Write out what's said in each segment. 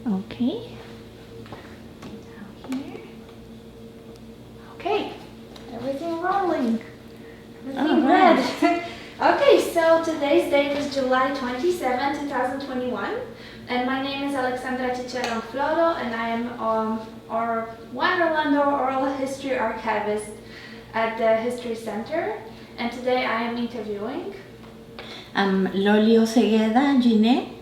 Okay. Down here. Okay. Everything rolling. Everything red. Okay, so today's date is July 27, 2021. And my name is Alexandra Chicheron Floro, and I am our Juan Rolando Oral History Archivist at the History Center. And today I am interviewing. I'm Loly Osegueda-Gene,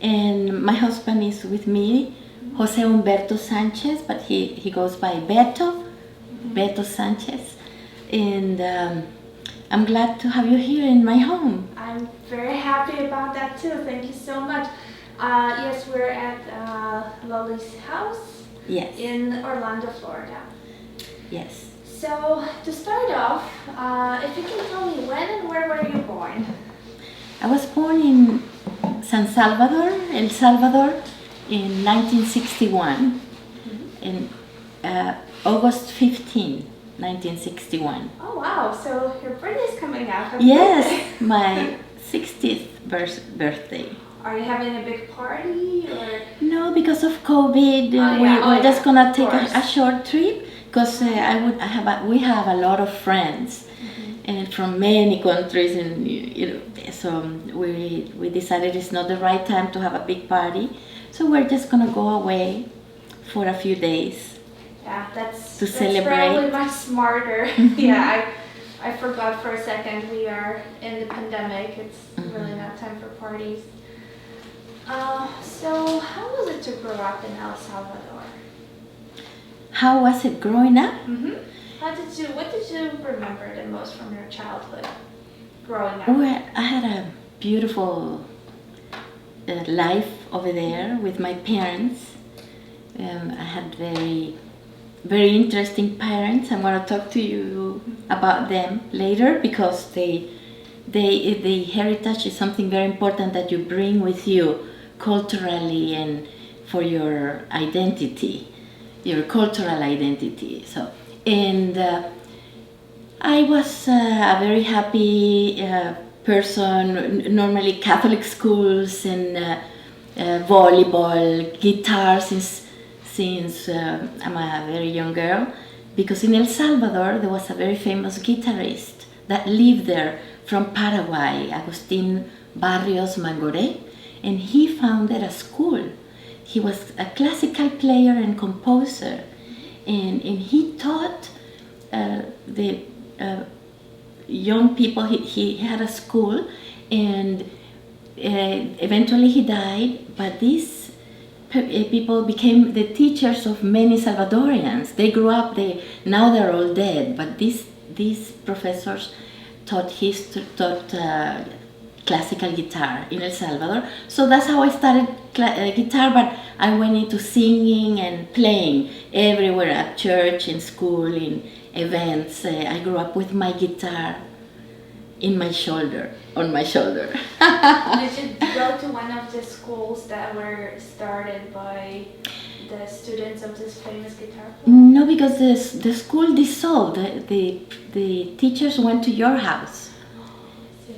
and my husband is with me, José Humberto Sanchez, but he goes by Beto, Beto Sánchez. And I'm glad to have you here in my home. I'm very happy about that too. Thank you so much. Yes, we're at Loly's house. Yes. In Orlando, Florida. Yes. So to start off, if you can tell me when and where were you born? I was born in San Salvador, El Salvador, in 1961, in August 15, 1961. Oh wow, so your birthday's coming up. Yes, my 60th birthday. Are you having a big party or? No, because of COVID, we're just gonna take a short trip because we have a lot of friends and from many countries, and so we decided it's not the right time to have a big party, so we're just gonna go away for a few days. Yeah, that's celebrate. Probably much smarter. Yeah, I forgot for a second we are in the pandemic. It's really not time for parties. So how was it to grow up in El Salvador? How was it growing up? What did you remember the most from your childhood growing up? Well, I had a beautiful life over there with my parents. I had very interesting parents. I'm going to talk to you about them later because the heritage is something very important that you bring with you culturally and for your identity, your cultural identity. So, and I was a very happy person. Normally, Catholic schools and volleyball, guitar since I'm a very young girl. Because in El Salvador there was a very famous guitarist that lived there from Paraguay, Agustin Barrios Mangoré, and he founded a school. He was a classical player and composer, and he taught the young people. He had a school, and eventually he died, but these people became the teachers of many Salvadorians. They grew up, now they're all dead, but these professors taught classical guitar in El Salvador. So that's how I started guitar, but I went into singing and playing everywhere, at church, in school, in events. I grew up with my guitar on my shoulder. Did you go to one of the schools that were started by the students of this famous guitar player? No, because the school dissolved. The teachers went to your house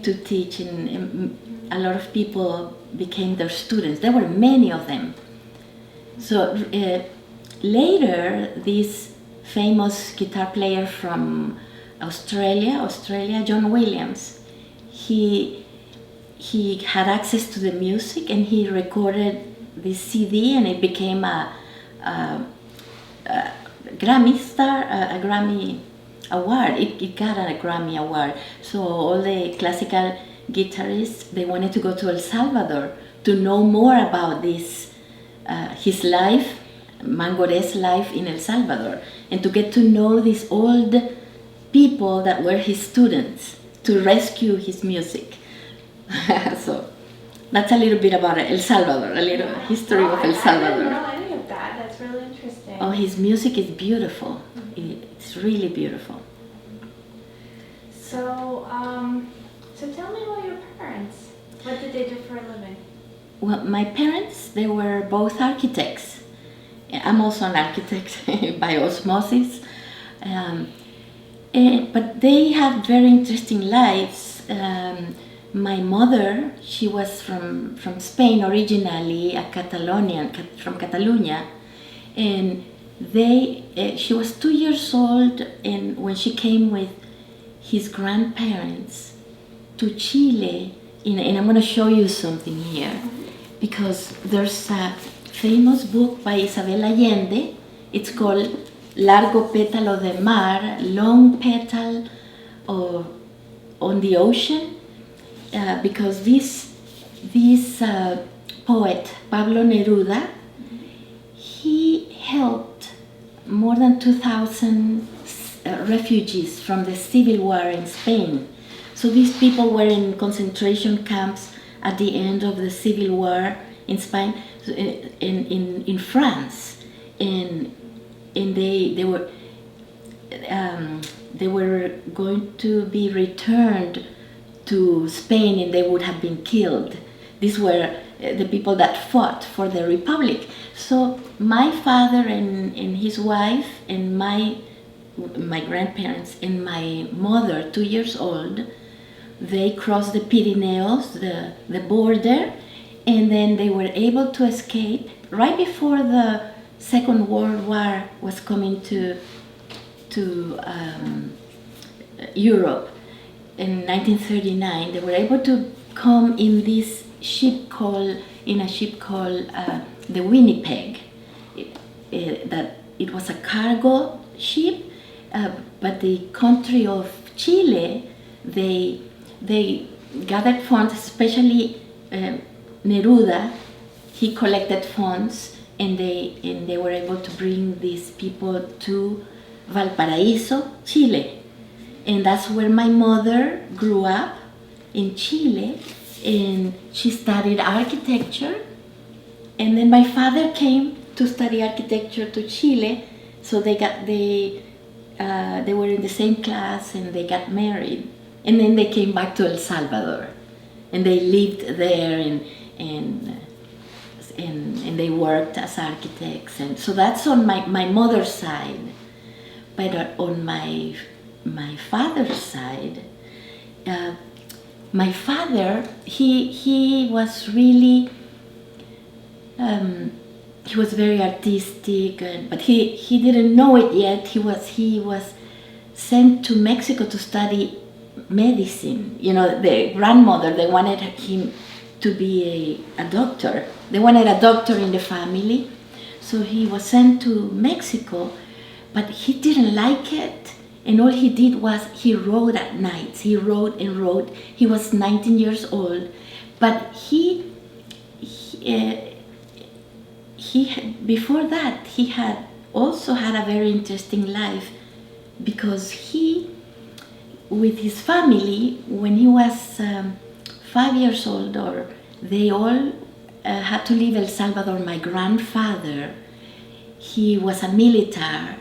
to teach, and a lot of people became their students. There were many of them. So later, this famous guitar player from Australia, John Williams, he had access to the music, and he recorded this CD, and it became a Grammy award. It got a Grammy award. So all the classical guitarists, they wanted to go to El Salvador to know more about this, his life, Mangoré's life in El Salvador, and to get to know these old people that were his students, to rescue his music. So that's a little bit about El Salvador, a little history of El Salvador. I didn't know any of that. That's really interesting. Oh, his music is beautiful. It's really beautiful. So, so tell me about your parents. What did they do for a living? Well, my parents, they were both architects. I'm also an architect by osmosis. But they had very interesting lives. my mother, she was from Spain originally, a Catalonian, from Catalonia, and she was 2 years old, and when she came with his grandparents to Chile, and I'm going to show you something here, because there's a famous book by Isabel Allende. It's called Largo Pétalo de Mar, Long Petal on the Ocean, because this poet, Pablo Neruda, he helped more than 2,000 refugees from the civil war in Spain. So these people were in concentration camps at the end of the civil war in Spain, in France, and they were going to be returned to Spain, and they would have been killed. These were the people that fought for the Republic. So my father and his wife and my grandparents and my mother, 2 years old, they crossed the Pyrenees, the border, and then they were able to escape right before the Second World War was coming to Europe in 1939. They were able to come in this ship called the Winnipeg. It was a cargo ship, but the country of Chile, they gathered funds, especially Neruda. He collected funds, and they were able to bring these people to Valparaíso, Chile. And that's where my mother grew up, in Chile, and she studied architecture. And then my father came to study architecture to Chile, so they were in the same class, and they got married. And then they came back to El Salvador, and they lived there, and they worked as architects. And so that's on my mother's side. But on my father's side, my father, he was really, he was very artistic, but he didn't know it yet. He was sent to Mexico to study medicine. You know, the grandmother, they wanted him to be a doctor. They wanted a doctor in the family. So he was sent to Mexico, but he didn't like it. And all he did was he wrote at nights. He wrote and wrote. He was 19 years old, but before that, he had also had a very interesting life, because he, with his family, when he was 5 years old, they all had to leave El Salvador. My grandfather, he was a military,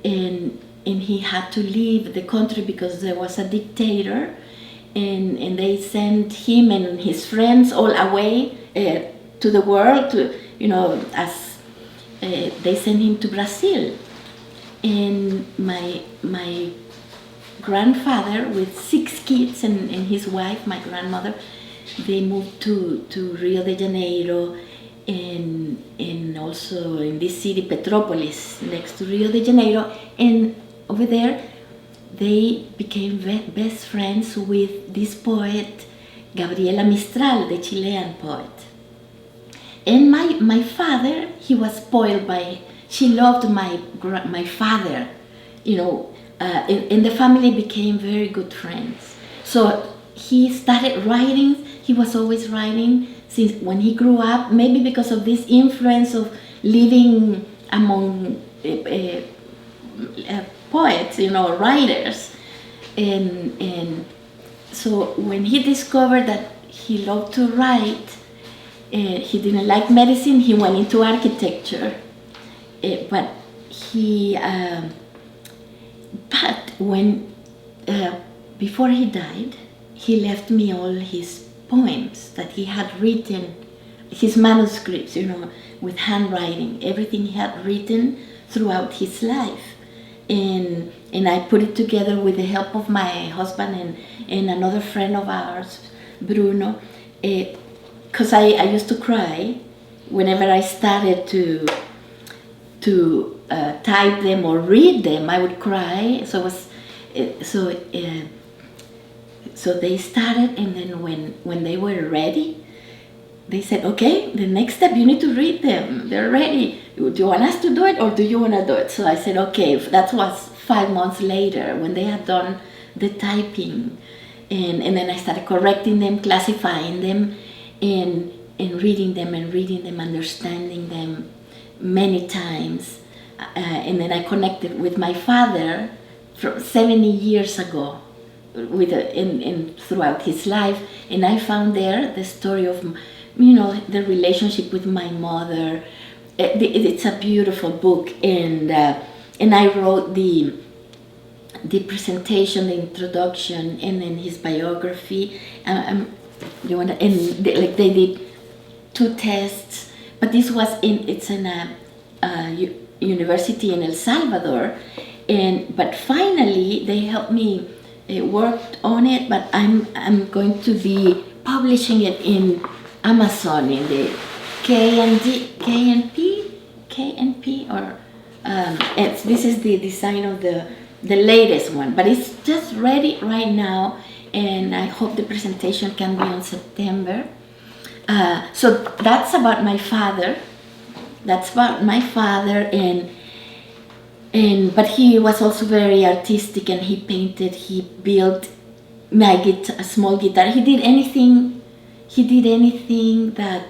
and he had to leave the country because there was a dictator, and they sent him and his friends all away to the world, as they sent him to Brazil. And my grandfather, with 6 kids, and his wife, my grandmother, they moved to Rio de Janeiro, and also in this city, Petrópolis, next to Rio de Janeiro. And over there, they became best friends with this poet, Gabriela Mistral, the Chilean poet. And my father, he was spoiled she loved my father, and the family became very good friends. So he started writing. He was always writing since when he grew up, maybe because of this influence of living among poets, writers. And so when he discovered that he loved to write, he didn't like medicine, he went into architecture. But when before he died, he left me all his poems that he had written, his manuscripts, with handwriting, everything he had written throughout his life. And I put it together with the help of my husband and another friend of ours, Bruno, because I used to cry whenever I started to type them or read them. I would cry. So so they started, and then when they were ready, they said, okay, the next step, you need to read them. They're ready. Do you want us to do it, or do you want to do it? So I said, okay. That was 5 months later when they had done the typing. And then I started correcting them, classifying them, and reading them, understanding them many times. And then I connected with my father from 70 years ago, throughout his life. And I found there the story of, the relationship with my mother. It's a beautiful book, and I wrote the presentation, the introduction, and then his biography. They did 2 tests, but it's in a university in El Salvador, but finally they helped me work on it. But I'm going to be publishing it in Amazon, in the KNP, or this is the design of the latest one, but it's just ready right now, and I hope the presentation can be on September. So that's about my father. But he was also very artistic, and he painted. He built a small guitar. He did anything that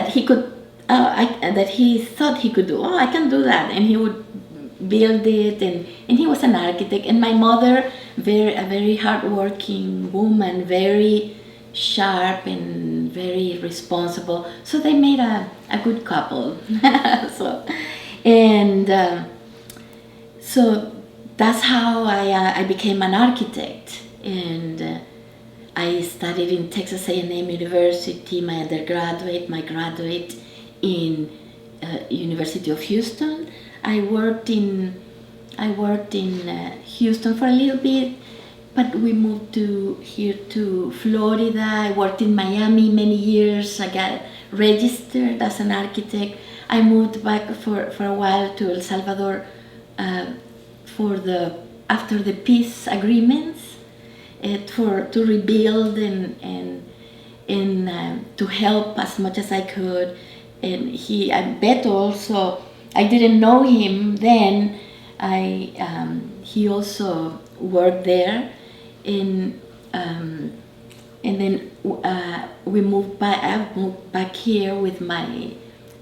he could. That he thought he could do. Oh, I can do that, and he would build it, and he was an architect. And my mother, a very hardworking woman, very sharp and very responsible. So they made a good couple. So that's how I became an architect, and I studied in Texas A&M University, my undergraduate, my graduate in University of Houston. I worked in Houston for a little bit, but we moved here to Florida. I worked in Miami many years. I got registered as an architect. I moved back for a while to El Salvador after the peace agreements, to rebuild and to help as much as I could. And Beto also, I didn't know him then. He also worked there, and then we moved back. I moved back here with my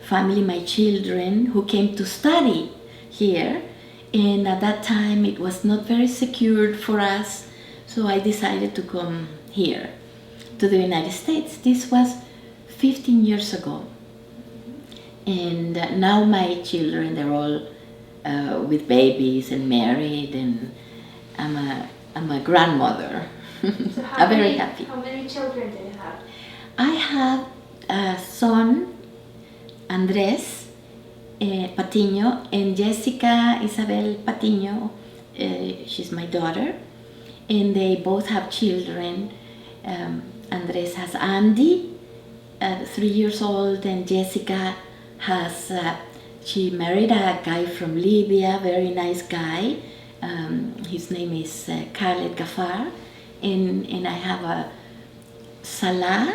family, my children, who came to study here. And at that time, it was not very secure for us, so I decided to come here to the United States. This was 15 years ago. And now my children, they're all with babies and married, and I'm a grandmother. So I'm very happy. How many children do you have? I have a son, Andres Patiño, and Jessica Isabel Patiño. She's my daughter, and they both have children. Andres has Andy, 3 years old, and Jessica has, she married a guy from Libya, very nice guy. His name is Khaled Gafar, and I have a Salah,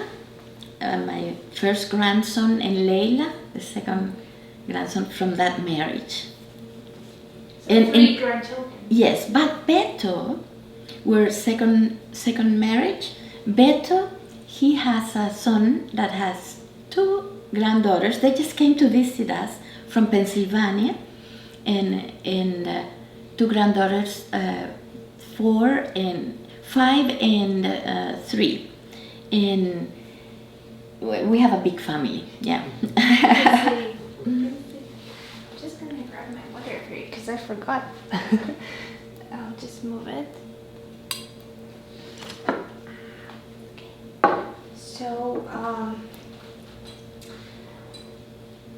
my first grandson, and Leila, the second grandson from that marriage. So 3 grandchildren. Yes, but Beto, we're second marriage. Beto, he has a son that has 2 granddaughters. They just came to visit us from Pennsylvania, and 2 granddaughters, 4 and 5 and 3, and we have a big family. Yeah. I'm just gonna grab my water for you because I forgot. I'll just move it. Okay. So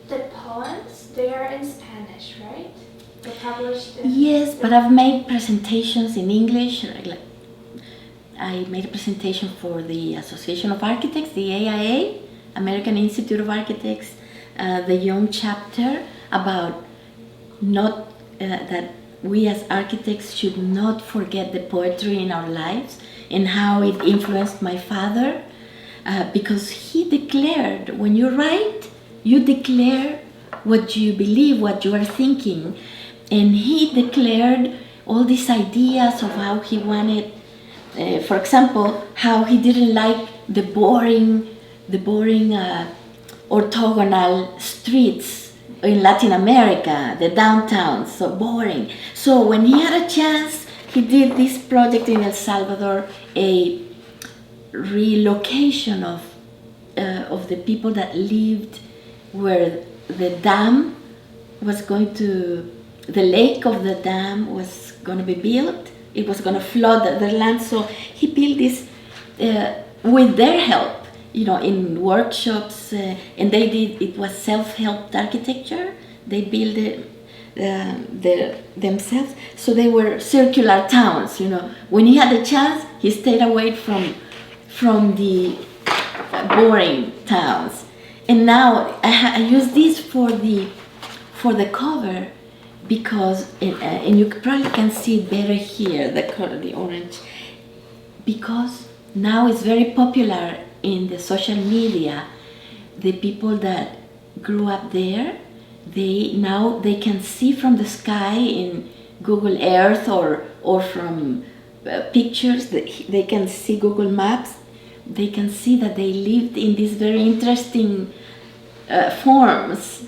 the poems, they are in Spanish, right? They're published in... Yes, but I've made presentations in English. I made a presentation for the Association of Architects, the AIA, American Institute of Architects, the young chapter, about not that we as architects should not forget the poetry in our lives and how it influenced my father, because he declared, when you write, you declare what you believe, what you are thinking, and he declared all these ideas of how he wanted, for example, how he didn't like the boring orthogonal streets in Latin America, the downtowns, so boring. So when he had a chance, he did this project in El Salvador, a relocation of the people that lived where the dam was going to, the lake of the dam was going to be built. It was going to flood the land, so he built this with their help, in workshops, and they did. It was self-help architecture. They built it themselves, so they were circular towns. When he had the chance, he stayed away from the boring towns. And now I use this for the cover, because and you probably can see it better here, the color, the orange, because now it's very popular in the social media. The people that grew up there, they can see from the sky in Google Earth or from pictures. They can see Google Maps. They can see that they lived in these very interesting forms.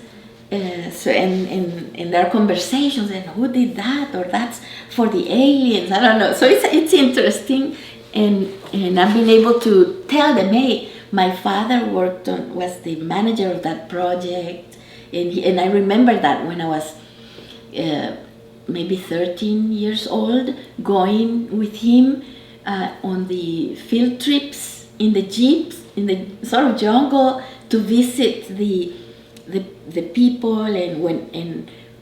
So and there are conversations, and who did that, or that's for the aliens, I don't know. So it's interesting, and I've been able to tell them, hey, my father was the manager of that project, and I remember that when I was maybe 13 years old, going with him on the field trips in the jeeps in the sort of jungle to visit the people, and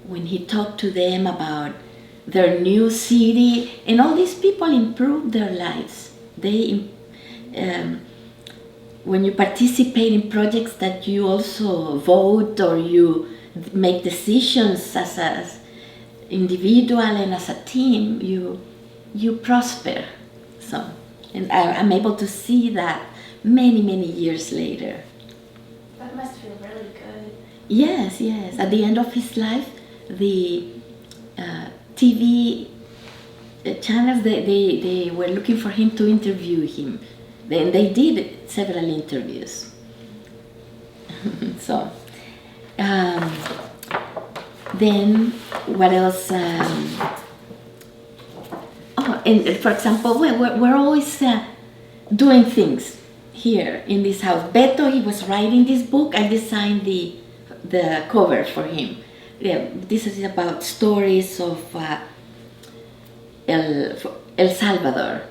when he talked to them about their new city, and all these people improved their lives. They when you participate in projects that you also vote or you make decisions as an individual and as a team, you prosper. So, and I'm able to see that many years later. That must feel really good. Yes. At the end of his life, the TV channels, they were looking for him to interview him. Then they did several interviews. So, then what else? And for example, we're always doing things here in this house. Beto, he was writing this book. I designed the cover for him. Yeah, this is about stories of El Salvador.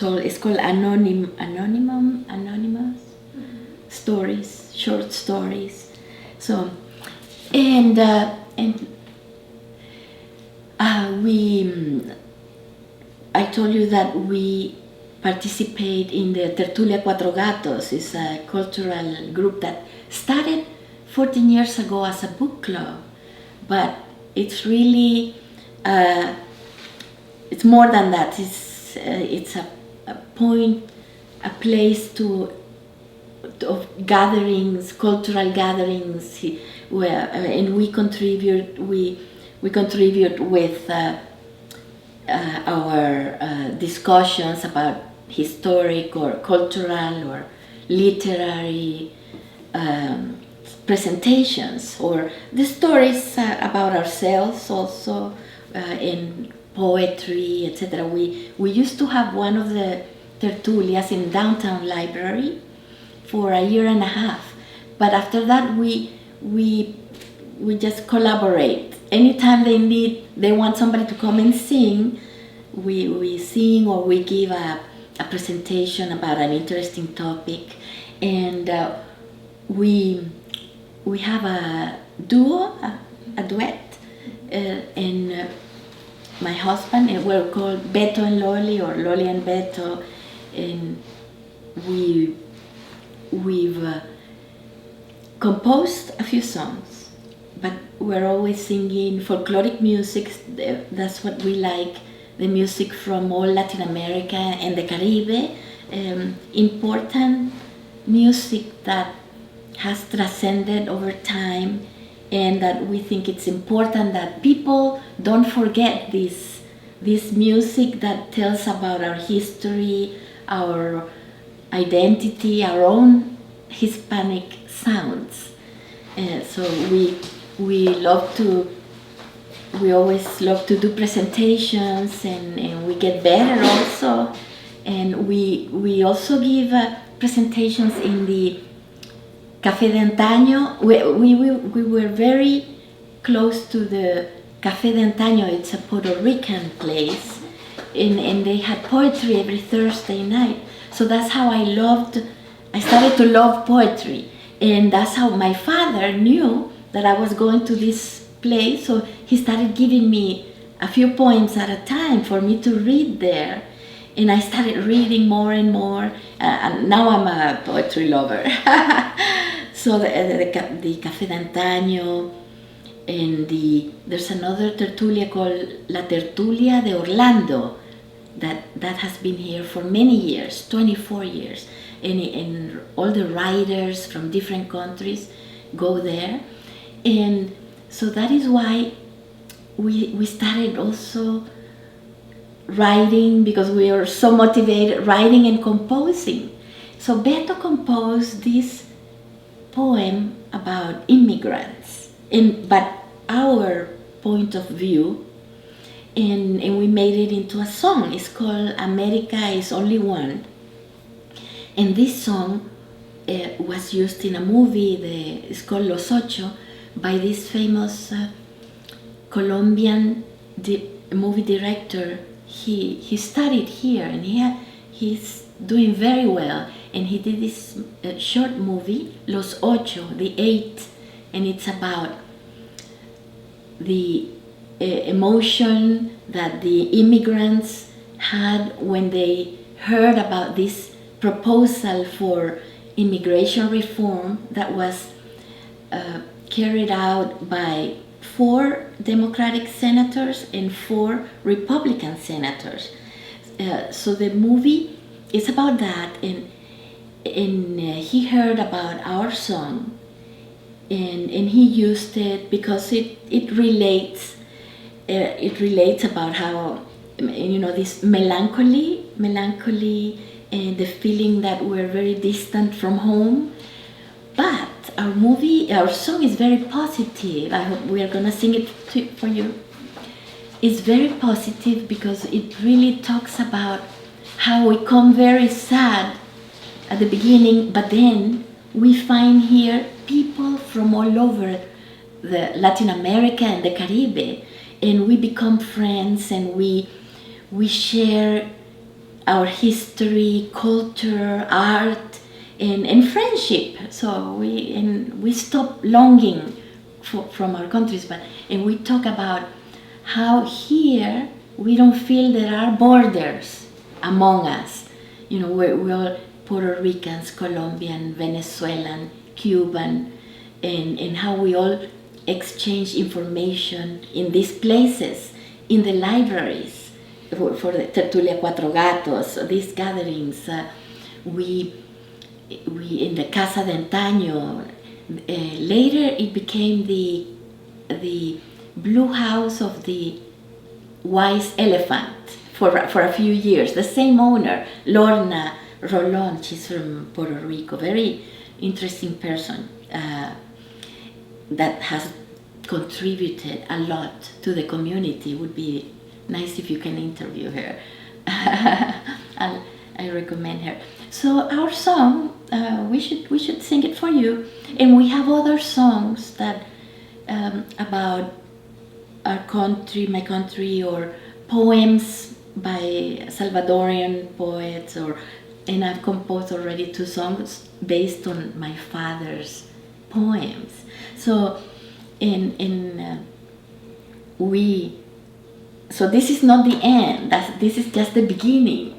It's called anonymous stories, short stories. So, and I told you that we participate in the Tertulia Cuatro Gatos. It's a cultural group that started 14 years ago as a book club, but it's really it's more than that. It's a point, a place of gatherings, cultural gatherings, where and we contribute with our discussions about historic or cultural or literary presentations, or the stories about ourselves also, in poetry, etc. We used to have one of the tertulias in downtown library for a year and a half, but after that we just collaborate. Anytime they want somebody to come and sing, we sing, or we give a presentation about an interesting topic, and we have a duo, a duet, and my husband, and we're called Beto and Loly, or Loly and Beto, and we've composed a few songs, but we're always singing folkloric music. That's what we like, the music from all Latin America and the Caribe, important music that has transcended over time, and that we think it's important that people don't forget this music that tells about our history, our identity, our own Hispanic sounds. So we always love to do presentations, and we get better also, and we also give presentations in the Café de Antaño. We were very close to the Café de Antaño. It's a Puerto Rican place, and they had poetry every Thursday night. So that's how I started to love poetry, and that's how my father knew that I was going to this place. So he started giving me a few poems at a time for me to read there, and I started reading more and more, and now I'm a poetry lover. So the Café de Antaño, and there's another tertulia called La Tertulia de Orlando that has been here for many years, 24 years, and all the writers from different countries go there, and so that is why we started also writing, because we are so motivated, writing and composing. So Beto composed this poem about immigrants, but our point of view, and we made it into a song. It's called America is Only One, and this song was used in a movie. It's called Los Ocho, by this famous Colombian movie director. He studied here, and he's doing very well, and he did this short movie, Los Ocho, the Eight, and it's about the emotion that the immigrants had when they heard about this proposal for immigration reform that was carried out by 4 Democratic senators and 4 Republican senators. So the movie is about that, and he heard about our song, and he used it because it relates about how, this melancholy, and the feeling that we're very distant from home. But our song is very positive. I hope we are gonna sing it for you. It's very positive because it really talks about how we come very sad at the beginning, but then we find here people from all over the Latin America and the Caribe, and we become friends, and we share our history, culture, art, and friendship. So we stop longing from our countries, and we talk about how here we don't feel there are borders among us. We're all Puerto Ricans, Colombian, Venezuelan, Cuban, and how we all exchange information in these places, in the libraries, for the Tertulia Cuatro Gatos, these gatherings. We in the Casa de Antaño. Later it became the Blue House of the Wise Elephant for a few years. The same owner, Lorna Rolón, she's from Puerto Rico, very interesting person that has contributed a lot to the community. It would be nice if you can interview her. I recommend her. So our song, we should sing it for you, and we have other songs that about our country, my country, or poems by Salvadorian poets, and I've composed already 2 songs based on my father's poems. So we so this is not the end. This is just the beginning.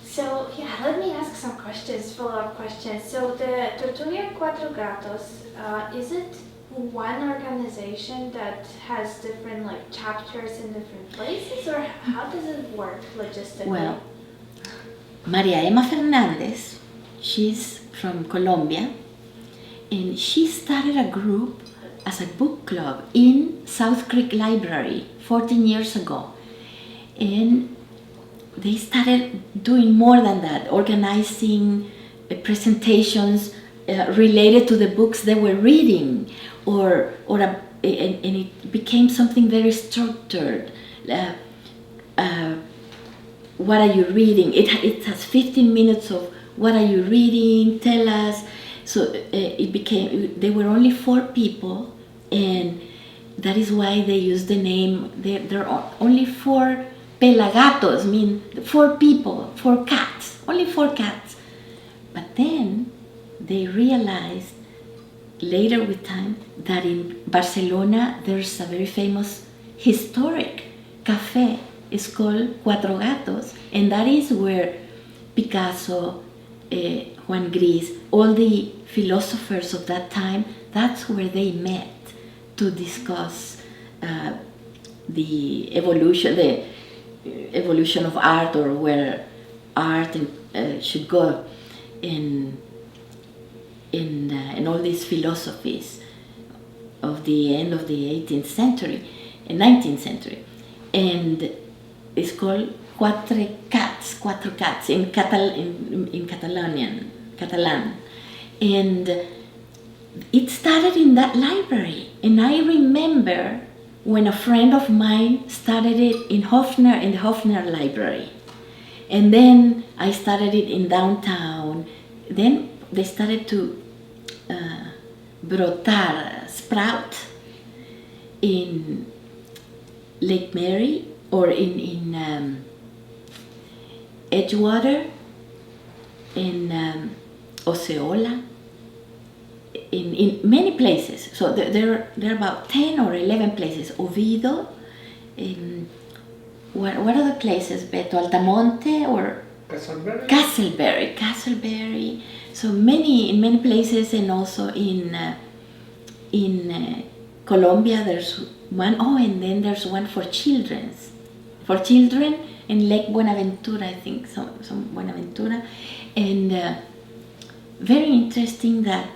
So yeah, let me ask some questions, follow-up questions. So the Tertulia Cuatro Gatos, is it one organization that has different like chapters in different places, or how does it work logistically? Well, Maria Emma Fernandez, she's from Colombia, and she started a group as a book club in South Creek Library 14 years ago. And they started doing more than that, organizing presentations related to the books they were reading, and it became something very structured. What are you reading? It has 15 minutes of what are you reading, tell us. So they were only 4 people, and that is why they used the name, there are only 4 pelagatos, mean 4 people, 4 cats, only 4 cats. But then they realized later with time that in Barcelona there's a very famous historic cafe. It's called Cuatro Gatos, and that is where Picasso, Juan Gris, all the philosophers of that time, that's where they met to discuss the evolution of art, or where art should go in all these philosophies of the end of the 18th century and 19th century. And it's called Quatre Cats in Catalan. And it started in that library. And I remember when a friend of mine started it in the Hofner Library. And then I started it in downtown. Then they started to sprout in Lake Mary, or in Edgewater, in Osceola, in many places. So there are about 10 or 11 places. Oviedo, what other places, Beto? Altamonte or Castleberry. So in many places, and also in Colombia there's one. Oh, and then there's one for children in Lake Buenaventura, I think, some Buenaventura. And very interesting that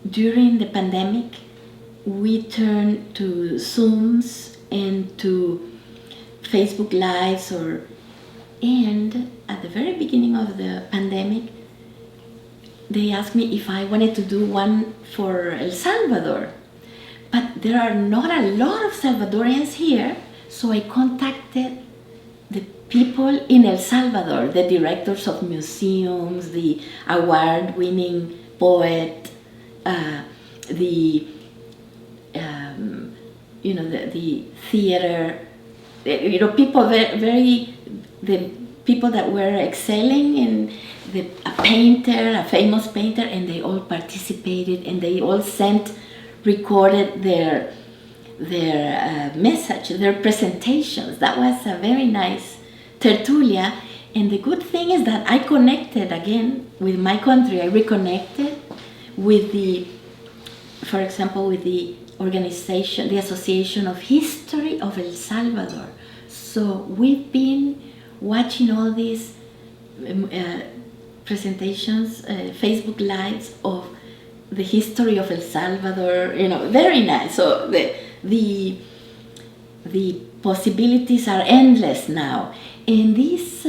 during the pandemic we turned to Zooms and to Facebook Lives, and at the very beginning of the pandemic they asked me if I wanted to do one for El Salvador. But there are not a lot of Salvadorians here, so I contacted the people in El Salvador, the directors of museums, the award-winning poet, the theater, people the people that were excelling, and a famous painter, and they all participated, and they all recorded their message, their presentations. That was a very nice tertulia. And the good thing is that I connected again with my country. I reconnected with for example, with the organization, the Association of History of El Salvador. So we've been watching all these presentations, Facebook Lives of the history of El Salvador, very nice. So the possibilities are endless now. And this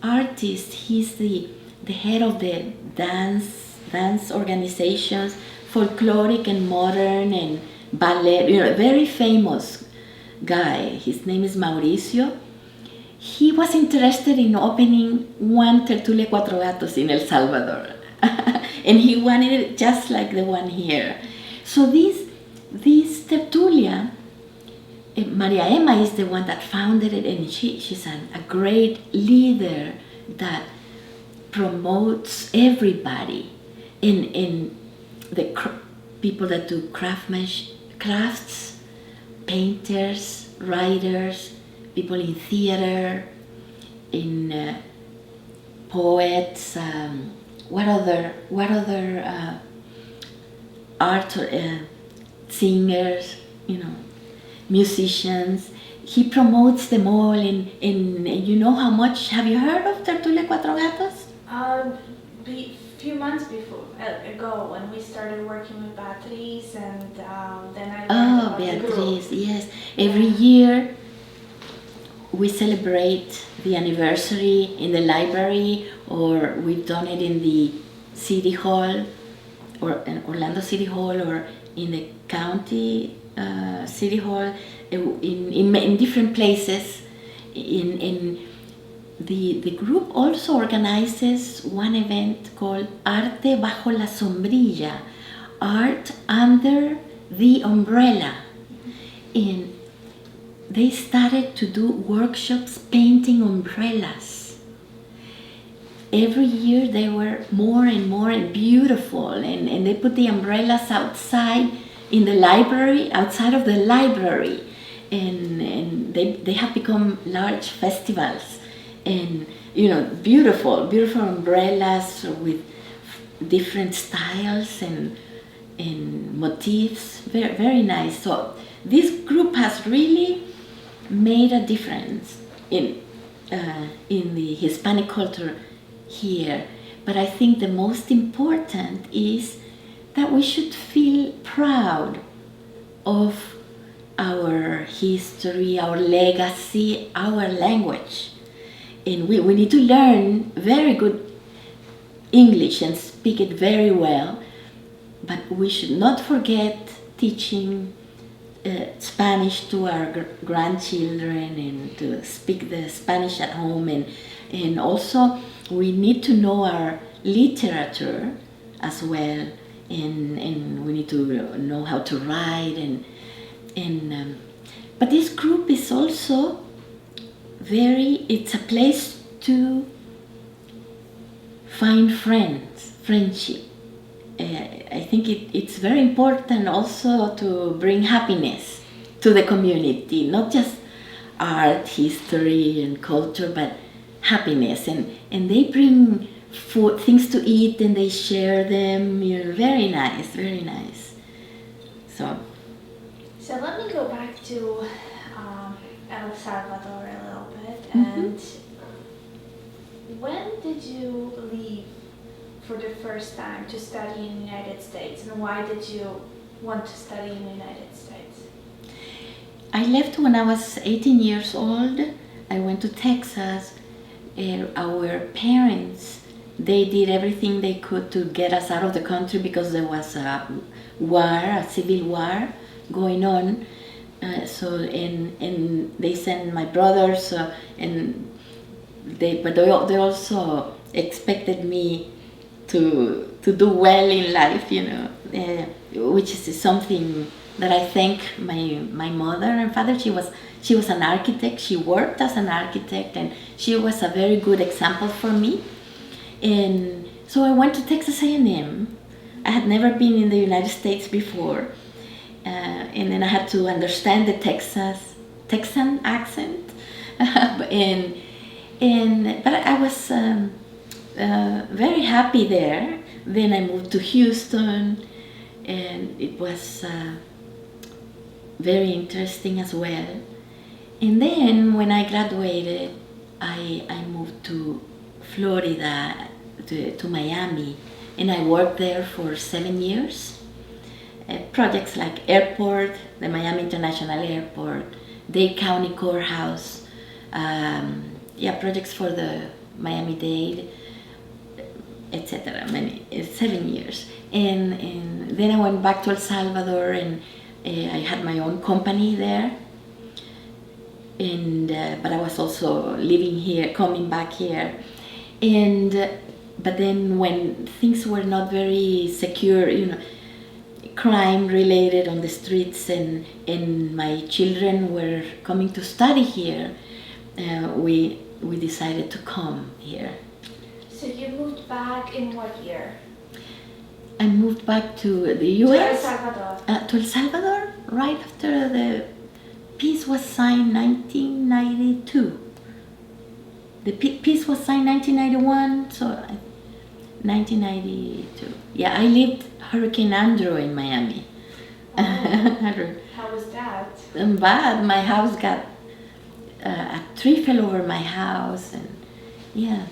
artist, he's the head of the dance organizations, folkloric and modern and ballet, very famous guy. His name is Mauricio. He was interested in opening one Tertulia Cuatro Gatos in El Salvador. And he wanted it just like the one here. So this tertulia, Maria Emma is the one that founded it, and she's a great leader that promotes everybody in the people that do crafts, painters, writers, people in theater, in poets. What other art singers, musicians. He promotes them all in you know how much, have you heard of Tertulia Cuatro Gatos? Few months ago when we started working with Beatriz, and then I learned about the Beatriz, group. yes. Every year we celebrate the anniversary in the library, or we've done it in the City Hall, or in Orlando City Hall, or in the county City Hall, in different places. The group also organizes one event called Arte Bajo la Sombrilla, Art Under the Umbrella. And they started to do workshops painting umbrellas. Every year they were more and more beautiful, and they put the umbrellas outside in the library, outside of the library, and they have become large festivals. And beautiful umbrellas with different styles and motifs, very, very nice. So this group has really made a difference in the Hispanic culture here. But I think the most important is that we should feel proud of our history, our legacy, our language. And we need to learn very good English and speak it very well, but we should not forget teaching Spanish to our grandchildren, and to speak the Spanish at home, and also we need to know our literature as well, and we need to know how to write, but this group is also it's a place to find friendship. I think it's very important also to bring happiness to the community, not just art, history, and culture, but happiness. And they bring food, things to eat, and they share them. Very nice, very nice. So let me go back to El Salvador a little bit. Mm-hmm. And when did you leave for the first time to study in the United States, and why did you want to study in the United States? I left when I was 18 years old. I went to Texas. Our parents, they did everything they could to get us out of the country because there was a civil war going on. And they sent my brothers, but they also expected me to do well in life, which is something that I thank my mother and father. She was an architect. She worked as an architect, and she was a very good example for me. And so I went to Texas A&M. I had never been in the United States before. And then I had to understand the Texan accent, but I was very happy there. Then I moved to Houston, and it was very interesting as well. And then when I graduated, I moved to Florida, to Miami, and I worked there for 7 years. Projects like airport, the Miami International Airport, Dade County Courthouse, projects for the Miami-Dade, etc. 7 years. And then I went back to El Salvador, and I had my own company there. But I was also living here, coming back here. But then when things were not very secure, crime related on the streets, and my children were coming to study here, we decided to come here. So you moved back in what year? I moved back to the US. To El Salvador. To El Salvador, right after the peace was signed 1992. The peace was signed 1991, so 1992. Yeah, I lived Hurricane Andrew in Miami. Oh. How was that? Bad. My house got a tree fell over my house, and yeah,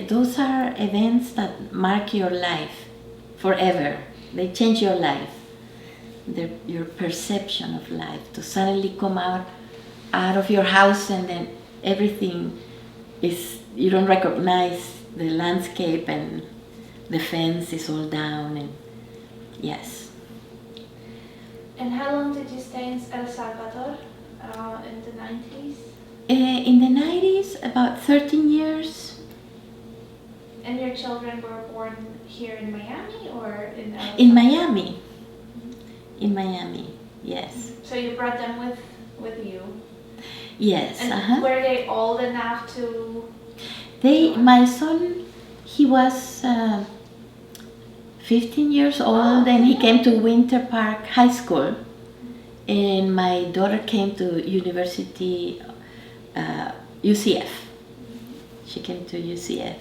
those are events that mark your life forever. They change your life, your perception of life. To suddenly come out of your house and then everything is, you don't recognize the landscape and the fence is all down, and yes. And how long did you stay in El Salvador in the 90s? In the 90s, about 13 years. And your children were born here in Miami or in El In Miami. In Miami, yes. So you brought them with you? Yes. And were they old enough to? My son, he was 15 years old, and he came to Winter Park High School, and my daughter came to University, UCF. She came to UCF.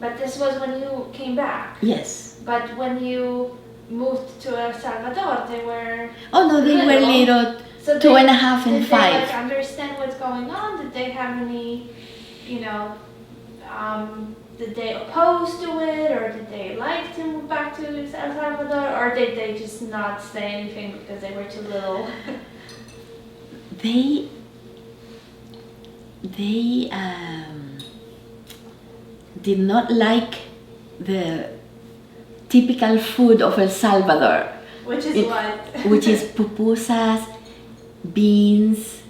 But this was when you came back? Yes. But when you moved to El Salvador, they were... Oh no, they were little, so 2.5 and 5. Did they like understand what's going on? Did they have any, did they oppose to it, or did they like to move back to El Salvador, or did they just not say anything because they were too little? They did not like the typical food of El Salvador. Which is what? Which is pupusas, beans,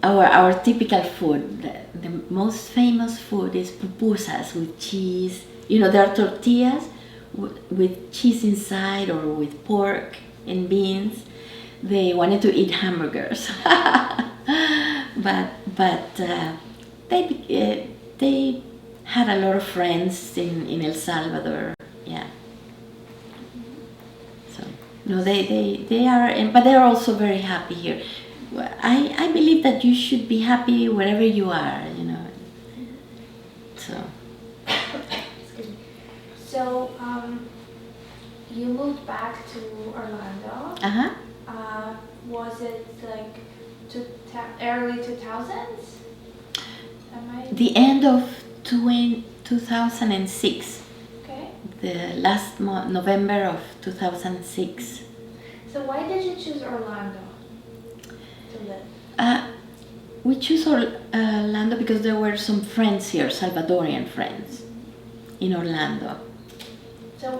our typical food. The most famous food is pupusas with cheese. There are tortillas with cheese inside, or with pork and beans. They wanted to eat hamburgers, but they had a lot of friends in El Salvador. Yeah. So no, they are, but they are also very happy here. I believe that you should be happy wherever you are. So. So you moved back to Orlando. Was it like early 2000s? The end of 2006. Okay. The last November of 2006. So why did you choose Orlando to live? We chose Orlando because there were some friends here, Salvadorian friends, in Orlando. So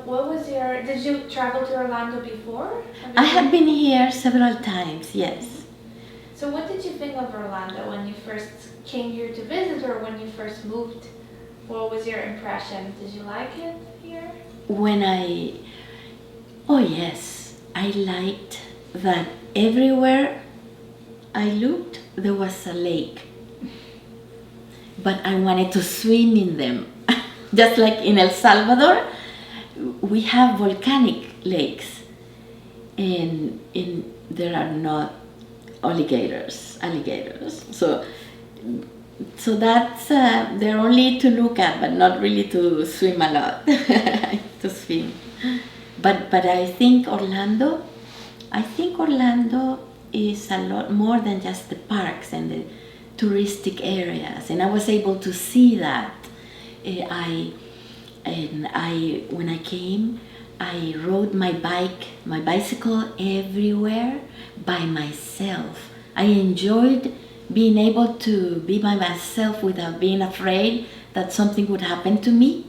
did you travel to Orlando before? I had been here several times, yes. So what did you think of Orlando when you first came here to visit, or when you first moved? What was your impression? Did you like it here? Oh yes, I liked that everywhere I looked there was a lake. But I wanted to swim in them. Just like in El Salvador, we have volcanic lakes, and there are not alligators. So that's they're only to look at, but not really to swim a lot. To swim, but I think Orlando is a lot more than just the parks and the touristic areas, and I was able to see that. When I came, I rode my bicycle everywhere by myself. I enjoyed being able to be by myself without being afraid that something would happen to me,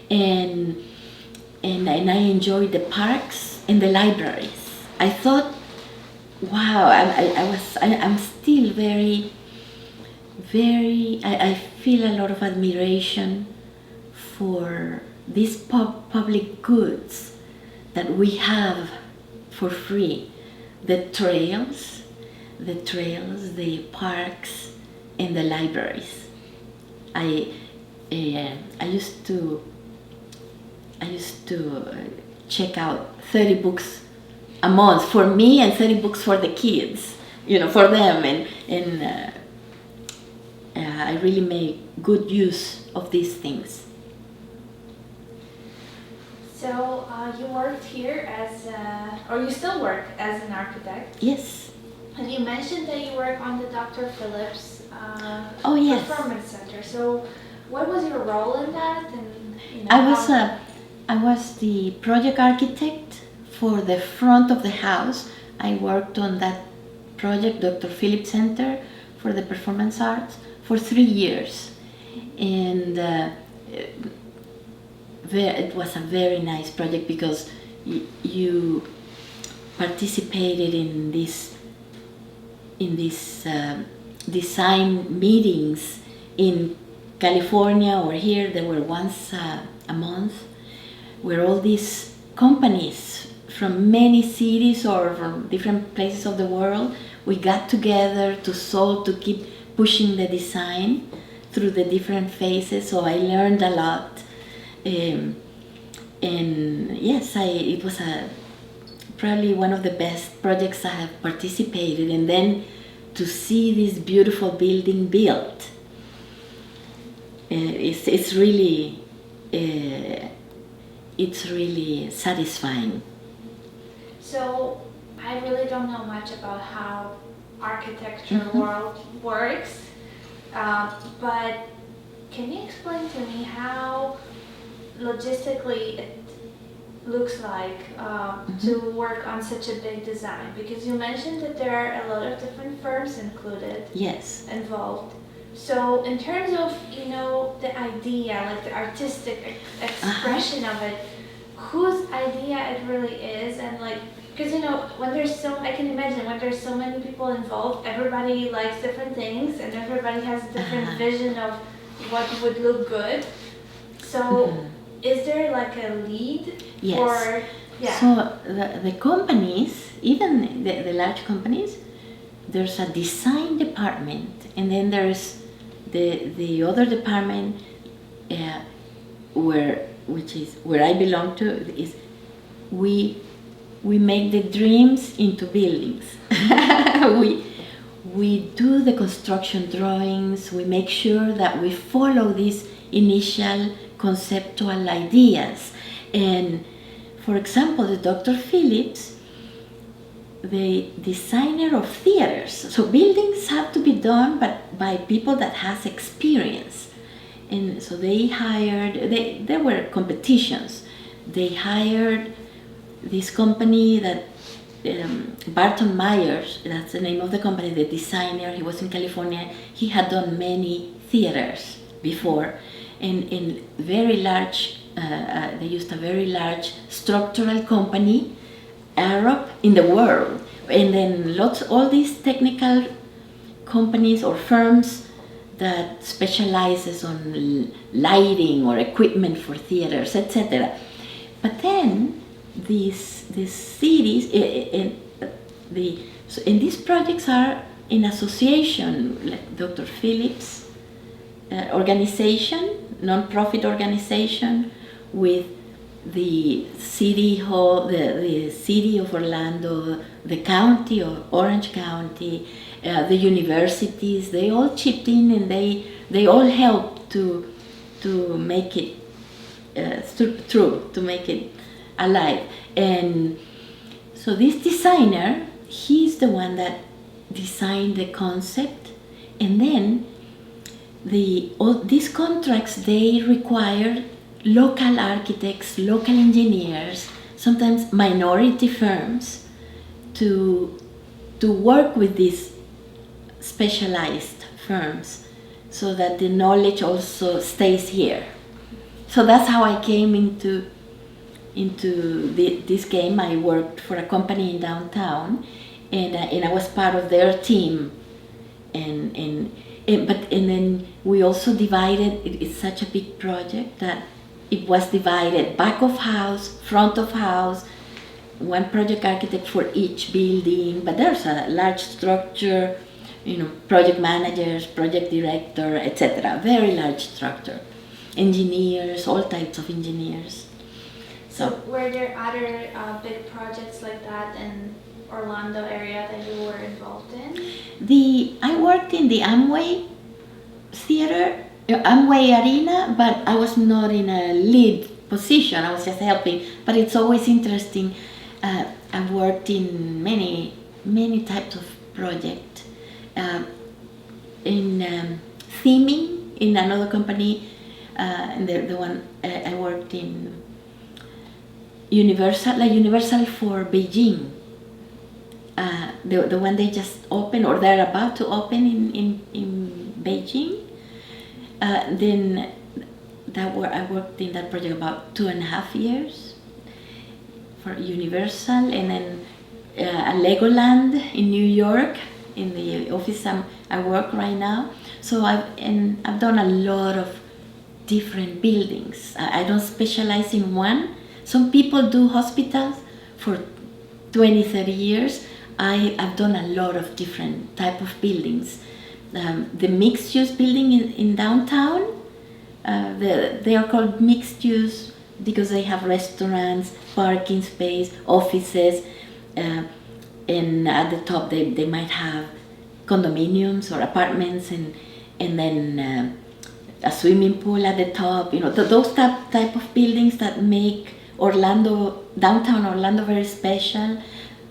and I enjoyed the parks and the libraries. I thought, wow, I'm still very, I feel a lot of admiration for these public goods that we have for free. The trails, the parks, and the libraries. I used to check out 30 books a month for me and 30 books for the kids, for them. And I really make good use of these things. So you worked here or you still work as an architect. Yes. And you mentioned that you work on the Dr. Phillips Yes. Performance Center. So what was your role in that? And I was the project architect for the front of the house. I worked on that project, Dr. Phillips Center for the Performance Arts, for 3 years. And it was a very nice project because you participated in this design meetings in California or here. There were once a month where all these companies from many cities or from different places of the world, we got together to keep pushing the design through the different phases. So I learned a lot. And yes, it was probably one of the best projects I have participated in. And then to see this beautiful building built, it's really satisfying. So I really don't know much about how architecture world works, but can you explain to me how logistically it looks like to work on such a big design? Because you mentioned that there are a lot of different firms included. Yes. Involved. So in terms of, the idea, like the artistic expression of it, whose idea it really is, and because when I can imagine when there's so many people involved, everybody likes different things and everybody has a different vision of what would look good. So is there like a lead? Yes. Or, yeah. So the companies, even the large companies, there's a design department, and then there's the other department which is where I belong to, is we make the dreams into buildings. we do the construction drawings. We make sure that we follow these initial conceptual ideas. And for example, the Dr. Phillips, the designer of theaters. So buildings have to be done by people that has experience. And so they hired, there were competitions. They hired this company that, Barton Myers, that's the name of the company, the designer. He was in California. He had done many theaters before. And in very large, they used a very large structural company, Arab in the world, and then all these technical companies or firms that specializes on lighting or equipment for theaters, etc. But then these cities and these projects are in association, like Dr. Phillips organization, non-profit organization, with the city hall, the city of Orlando, the county of Orange County, the universities. They all chipped in, and they all helped to make it true, to make it alive. And so this designer, he's the one that designed the concept, and then all these contracts, they require local architects, local engineers, sometimes minority firms, to work with these specialized firms so that the knowledge also stays here. So that's how I came into this game. I worked for a company in downtown, and I was part of their team, and then we also divided. It's such a big project that it was divided: back of house, front of house, one project architect for each building. But there's a large structure, project managers, project director, etc. Very large structure. Engineers, all types of engineers. So were there other big projects like that in Orlando area that you were involved in? I worked in the Amway theater, Amway Arena, but I was not in a lead position. I was just helping. But it's always interesting. I worked in many types of projects. In theming in another company, and the one I worked in Universal for Beijing. The one they just opened or they're about to open in Beijing. Then I worked in that project about 2.5 years for Universal, and then a Legoland in New York in the office I work right now. So I've done a lot of different buildings. I don't specialize in one. Some people do hospitals for 20-30 years. I've done a lot of different type of buildings. The mixed-use building in downtown, they are called mixed-use because they have restaurants, parking space, offices, and at the top they might have condominiums or apartments, and then a swimming pool at the top. Those type of buildings that make downtown Orlando very special.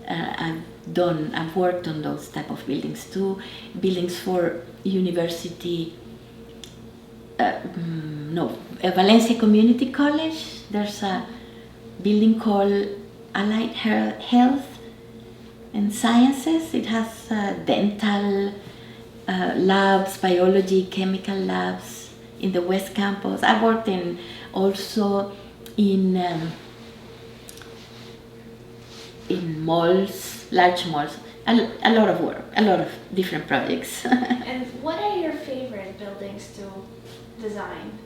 I've worked on those type of buildings too. Buildings for university, Valencia Community College. There's a building called Allied Health and Sciences. It has dental labs, biology, chemical labs in the West Campus. I worked also in malls, large malls. A lot of work, a lot of different projects. And what are your favorite buildings to design?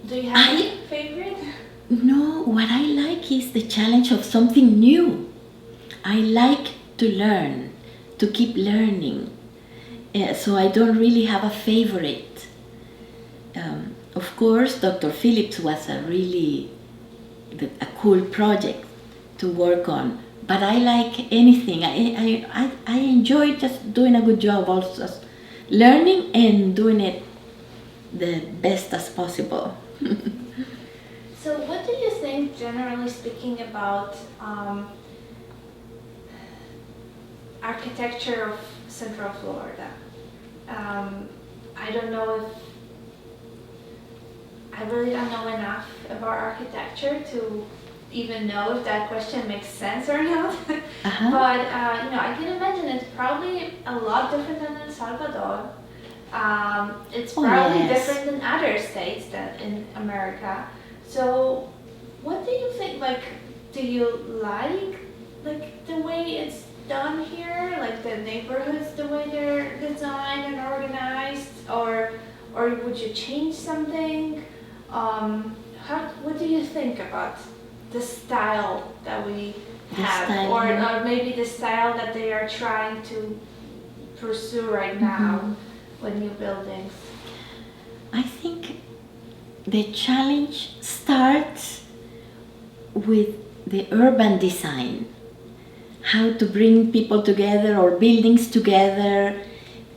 Do you have any favorite? No, what I like is the challenge of something new. I like to learn, to keep learning. So I don't really have a favorite. Of course, Dr. Phillips was a cool project to work on. But I like anything. I enjoy just doing a good job, also learning and doing it the best as possible. So what do you think, generally speaking, about architecture of Central Florida? I don't know I really don't know enough about architecture to even know if that question makes sense or not. Uh-huh. But I can imagine it's probably a lot different than El Salvador. It's probably different than other states that in America. So what do you think, do you like the way it's done here, like the neighborhoods, the way they're designed and organized, or would you change something? What do you think about the style that we have, or maybe the style that they are trying to pursue right now with new buildings? I think the challenge starts with the urban design, how to bring people together or buildings together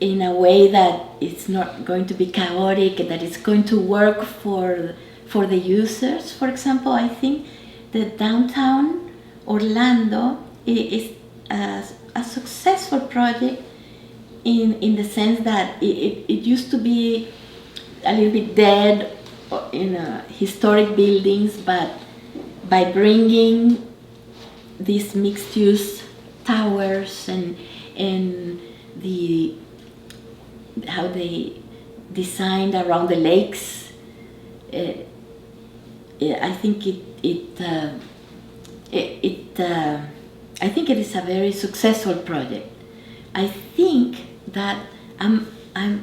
in a way that it's not going to be chaotic, that it's going to work for the users. For example, I think that downtown Orlando is a successful project in the sense that it used to be a little bit dead in historic buildings, but by bringing these mixed-use towers and how they designed around the lakes, I think I think it is a very successful project. I think that I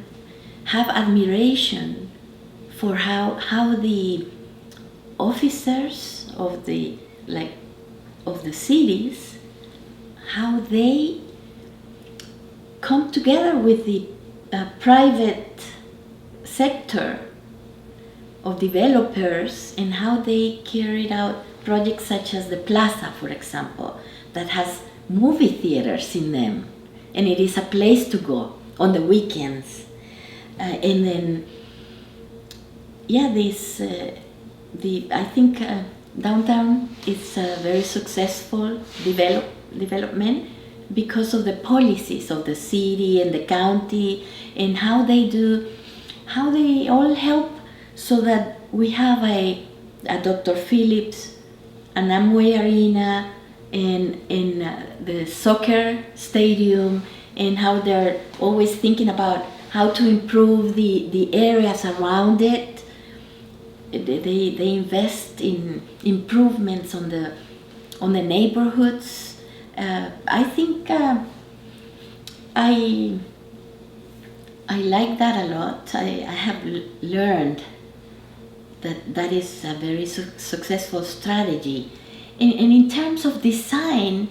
have admiration for how the officers of the cities, how they come together with the private sector of developers and how they carried out projects such as the Plaza, for example, that has movie theaters in them, and it is a place to go on the weekends. And then, yeah, I think downtown is a very successful development because of the policies of the city and the county, and how they all help so that we have a Dr. Phillips, an Amway Arena, and the soccer stadium, and how they're always thinking about how to improve the areas around it. They invest in improvements on the neighborhoods. I think I like that a lot. I have learned that is a very successful strategy. And in terms of design,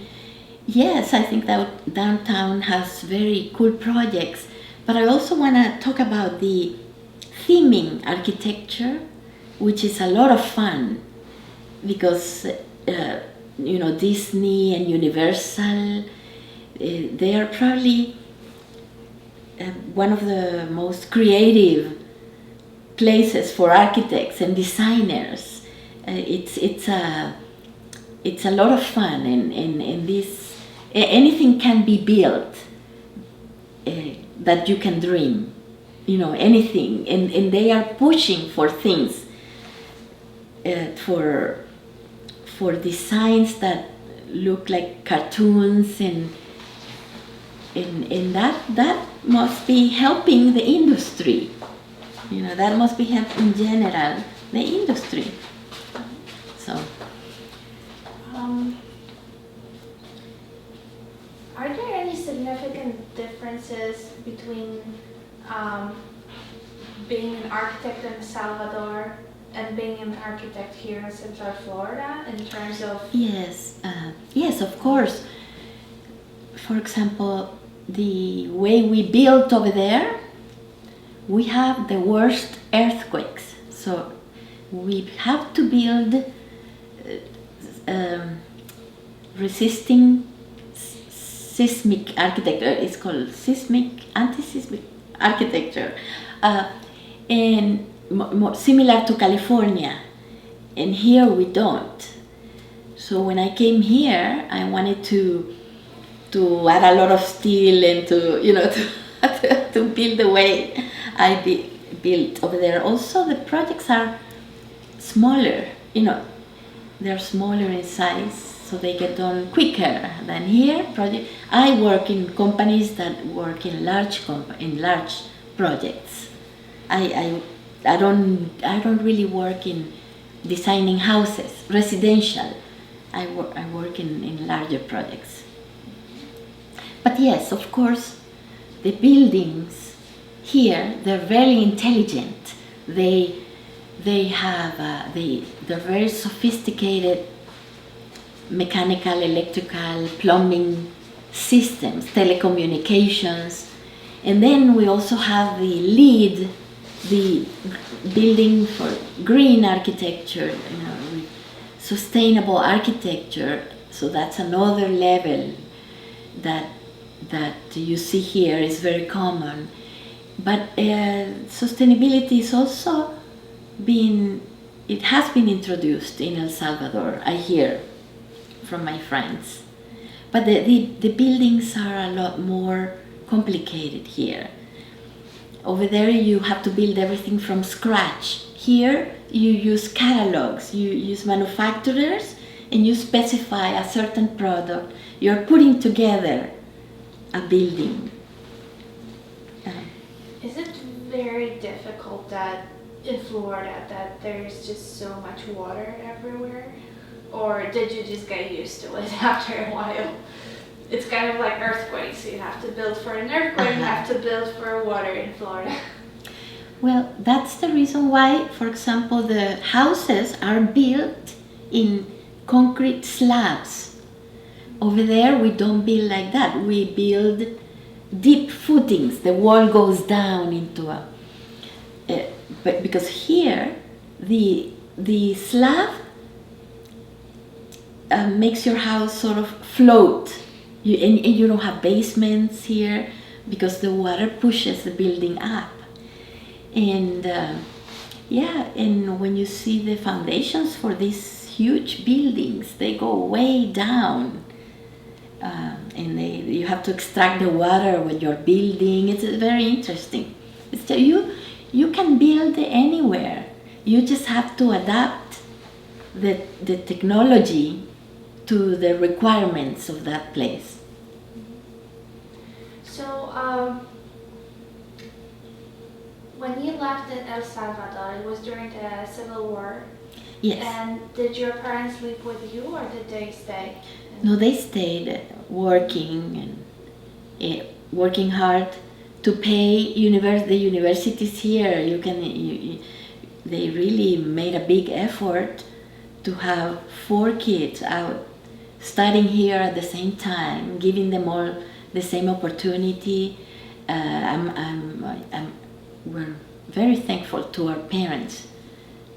yes, I think that downtown has very cool projects, but I also want to talk about the theming architecture, which is a lot of fun because Disney and Universal, they are probably one of the most creative places for architects and designers. It's a lot of fun, and this anything can be built that you can dream, anything, and they are pushing for things, for designs that look like cartoons, and that must be helping the industry. That must be helping in general the industry. So. Are there any significant differences between being an architect in El Salvador and being an architect here in Central Florida in terms of... Yes, of course. For example, the way we built over there, we have the worst earthquakes. So we have to build resisting seismic architecture. It's called anti-seismic architecture, and similar to California. And here we don't. So when I came here, I wanted to add a lot of steel and to build the way I built over there. Also, the projects are smaller. They're smaller in size, so they get done quicker than here. I work in companies that work in large projects. I don't really work in designing houses, residential. I work in larger projects. But yes, of course, the buildings here, they're very intelligent. They're very sophisticated mechanical, electrical, plumbing systems, telecommunications. And then we also have the building for green architecture, sustainable architecture. So that's another level that you see here is very common. But sustainability is also it has been introduced in El Salvador, I hear from my friends. But the buildings are a lot more complicated here. Over there you have to build everything from scratch. Here you use catalogs, you use manufacturers, and you specify a certain product. You're putting together a building. Is it very difficult that in Florida that there's just so much water everywhere? Or did you just get used to it after a while? It's kind of like earthquakes. You have to build for an earthquake, you have to build for water in Florida. Well, that's the reason why, for example, the houses are built in concrete slabs. Over there, we don't build like that. We build deep footings. The wall goes down into but because here the slab makes your house sort of float. And you don't have basements here because the water pushes the building up. And and when you see the foundations for these huge buildings, they go way down. And you have to extract the water when you're building. It's very interesting. You can build anywhere. You just have to adapt the technology to the requirements of that place. So, when you left in El Salvador, it was during the Civil War. Yes. And did your parents live with you, or did they stay? No, they stayed working and working hard to pay the universities here. They really made a big effort to have 4 kids out studying here at the same time, giving them all the same opportunity. We're very thankful to our parents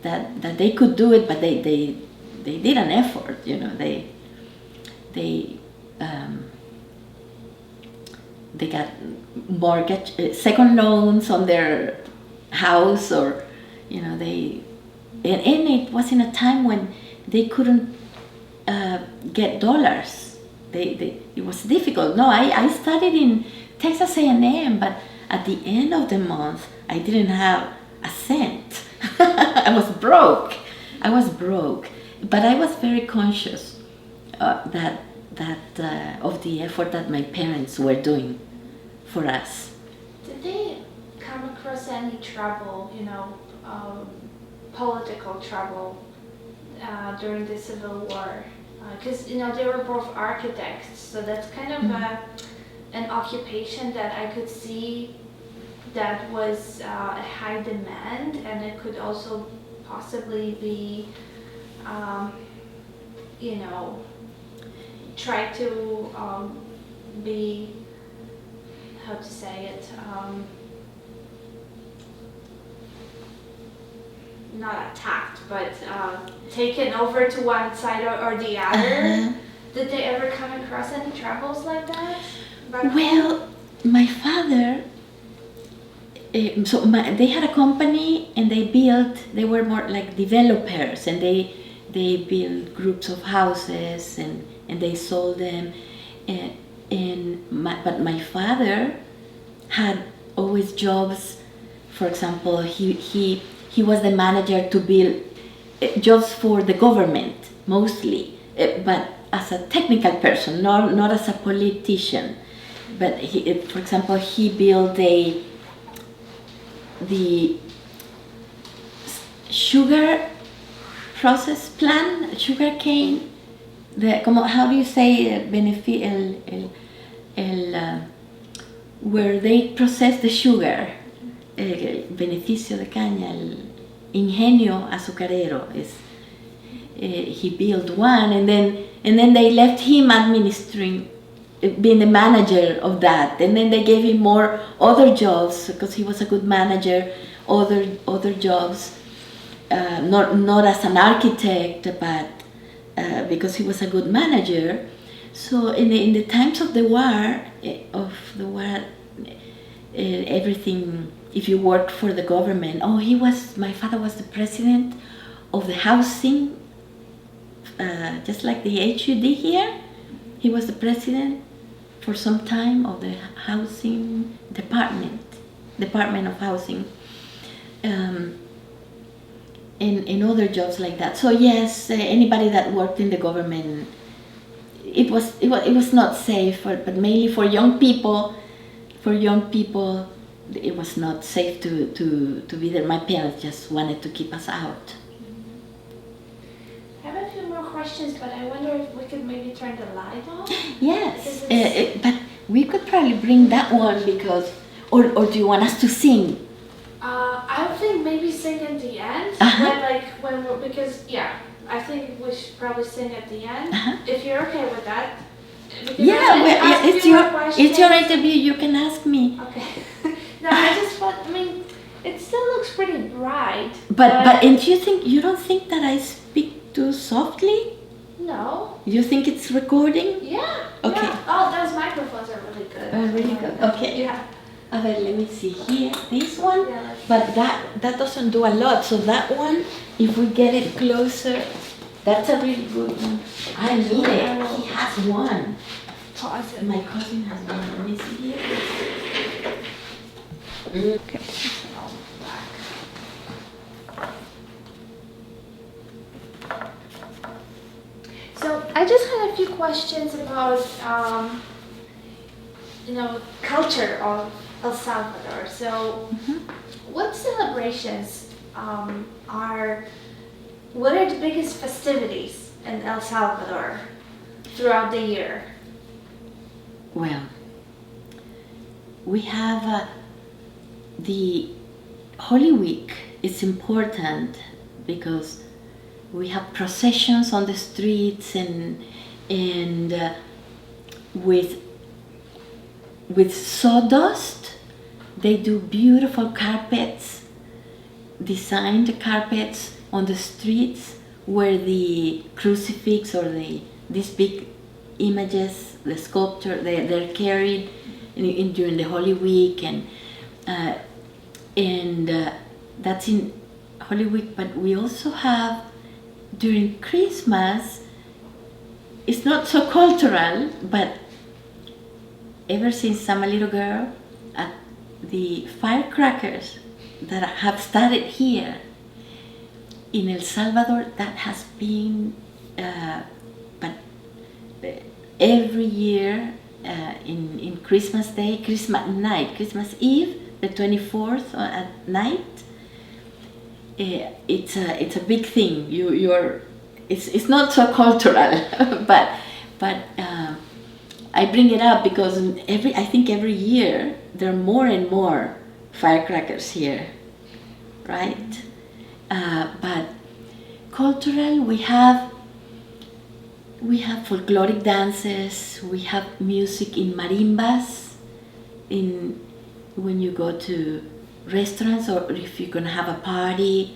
that they could do it, but they did an effort. They got mortgage, second loans on their house, or and it was in a time when they couldn't get dollars. It was difficult. No, I studied in Texas A&M, but at the end of the month, I didn't have a cent. I was broke. But I was very conscious that of the effort that my parents were doing for us. Did they come across any trouble, political trouble during the Civil War? Because they were both architects, so that's kind of an occupation that I could see that was a high demand, and it could also possibly be, try to be, how to say it, not attacked, but taken over to one side or the other. Did they ever come across any troubles like that? Well, my father, they had a company, and they were more like developers, and they built groups of houses, and they sold them. But my father had always jobs. For example, he was the manager to build jobs for the government mostly, but as a technical person, not as a politician. But for example, he built the sugar process plant, sugar cane. How do you say where they process the sugar? Beneficio de caña, el ingenio azucarero he built one, and then they left him administering, being the manager of that, and then they gave him more other jobs because he was a good manager, other jobs, not as an architect, but because he was a good manager. So in the times of the war, everything. If you worked for the government, my father was the president of the housing, just like the HUD here. He was the president for some time of the housing department of housing, and other jobs like that. So yes, anybody that worked in the government, it was not safe, but mainly for young people. It was not safe to be there. My parents just wanted to keep us out. I have a few more questions, but I wonder if we could maybe turn the light on? Yes, but we could probably bring that one or do you want us to sing? I think maybe sing at the end, I think we should probably sing at the end, if you're okay with that. It's your interview. You can ask me. Okay. No, It still looks pretty bright. But and you don't think that I speak too softly? No. You think it's recording? Yeah. Okay. Yeah. Oh, those microphones are really good. Really good. Okay. Yeah. Let me see here. This one, Yeah, but that doesn't do a lot. So that one, if we get it closer, that's a really good one. I need it. He has one. Awesome. My cousin has one. Let me see here. Okay. So I just had a few questions about, culture of El Salvador. So, what celebrations what are the biggest festivities in El Salvador throughout the year? Well, we have the Holy Week. It's important because we have processions on the streets and with sawdust. They do beautiful carpets, designed carpets on the streets where the crucifix or these big images, the sculpture, they're carried during the Holy Week and that's in Holy Week. But we also have during Christmas. It's not so cultural, but ever since I'm a little girl, the firecrackers that have started here in El Salvador, that has been, but every year in Christmas Day, Christmas night, Christmas Eve, the 24th at night, it's a big thing. It's not so cultural, but I bring it up because I think every year there are more and more firecrackers here, right? But cultural, we have folkloric dances, we have music in marimbas, when you go to restaurants or if you're gonna have a party,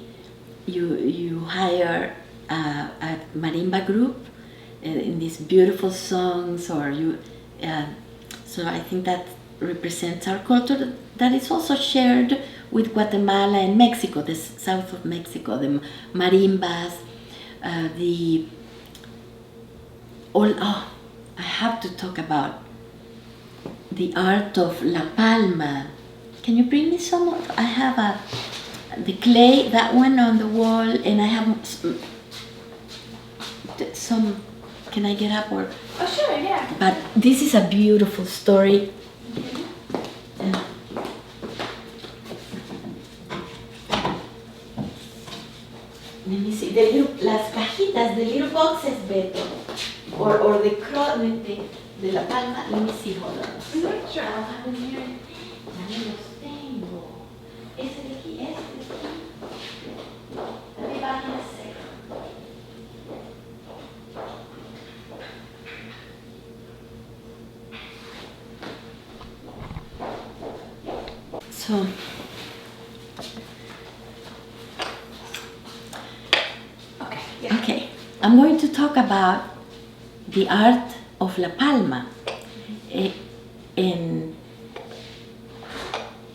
you hire a marimba group in these beautiful songs, so I think that represents our culture that is also shared with Guatemala and Mexico, the south of Mexico, the marimbas, I have to talk about the Art of La Palma. Can you bring me some of? I have the clay, that one on the wall, and I have some. Can I get up or? Oh sure, yeah. But this is a beautiful story. Let me see, las cajitas, the little boxes, Beto, or the cross de La Palma. Let me see, hold on. Sure. I have them here. Ya me los tengo. Ese de aquí, ese de aquí. Let me back in a second. So, okay, I'm going to talk about the Art of La Palma.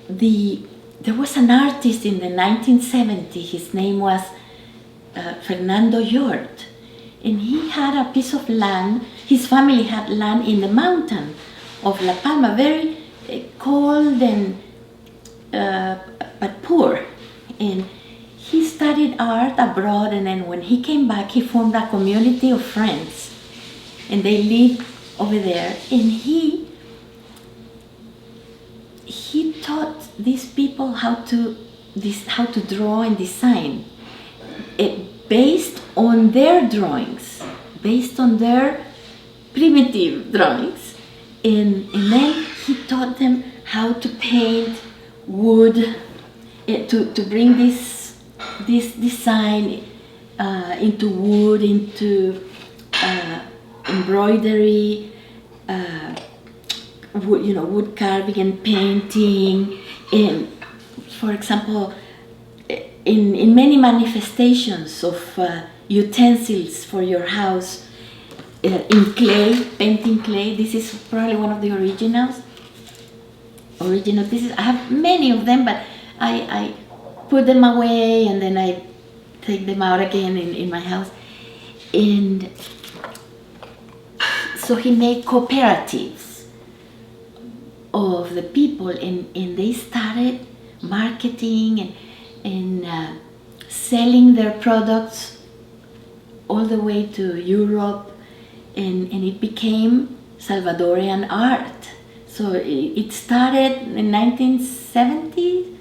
There was an artist in the 1970s, his name was Fernando Yort, and he had a piece of land. His family had land in the mountain of La Palma, very cold and but poor, and he studied art abroad, and then when he came back he formed a community of friends and they lived over there, and he taught these people how to draw and design based on their drawings, based on their primitive drawings, and then he taught them how to paint wood, to bring this design into wood, into embroidery, wood carving and painting, and for example, in many manifestations of utensils for your house, in clay, painting clay. This is probably one of the original pieces. I have many of them, but I put them away and then I take them out again in my house. And so he made cooperatives of the people, and they started marketing and selling their products all the way to Europe, and it became Salvadorian art. So it started in 1970,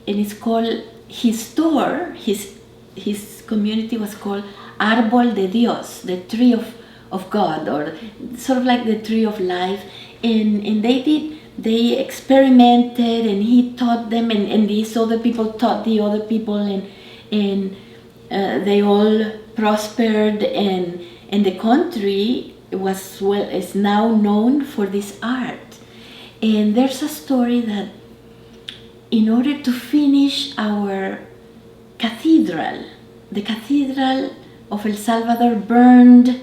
and it's called, his store, his community was called Árbol de Dios, the tree of God, or sort of like the tree of life. And they experimented, and he taught them, and these other people taught the other people, and they all prospered, and the country is now known for this art. And there's a story that in order to finish our cathedral, the Cathedral of El Salvador burned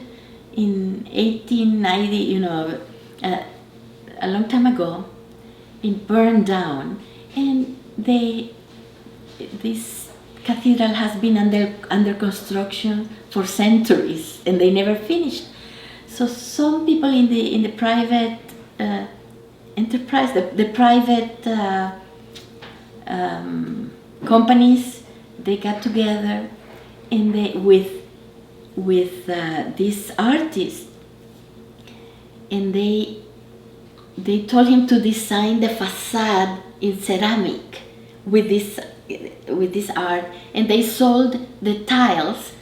in 1890, a long time ago. It burned down, and this cathedral has been under construction for centuries, and they never finished. So some people in the private enterprise, the private companies, they got together, and they with this artist, and they told him to design the facade in ceramic with this art, and they sold the tiles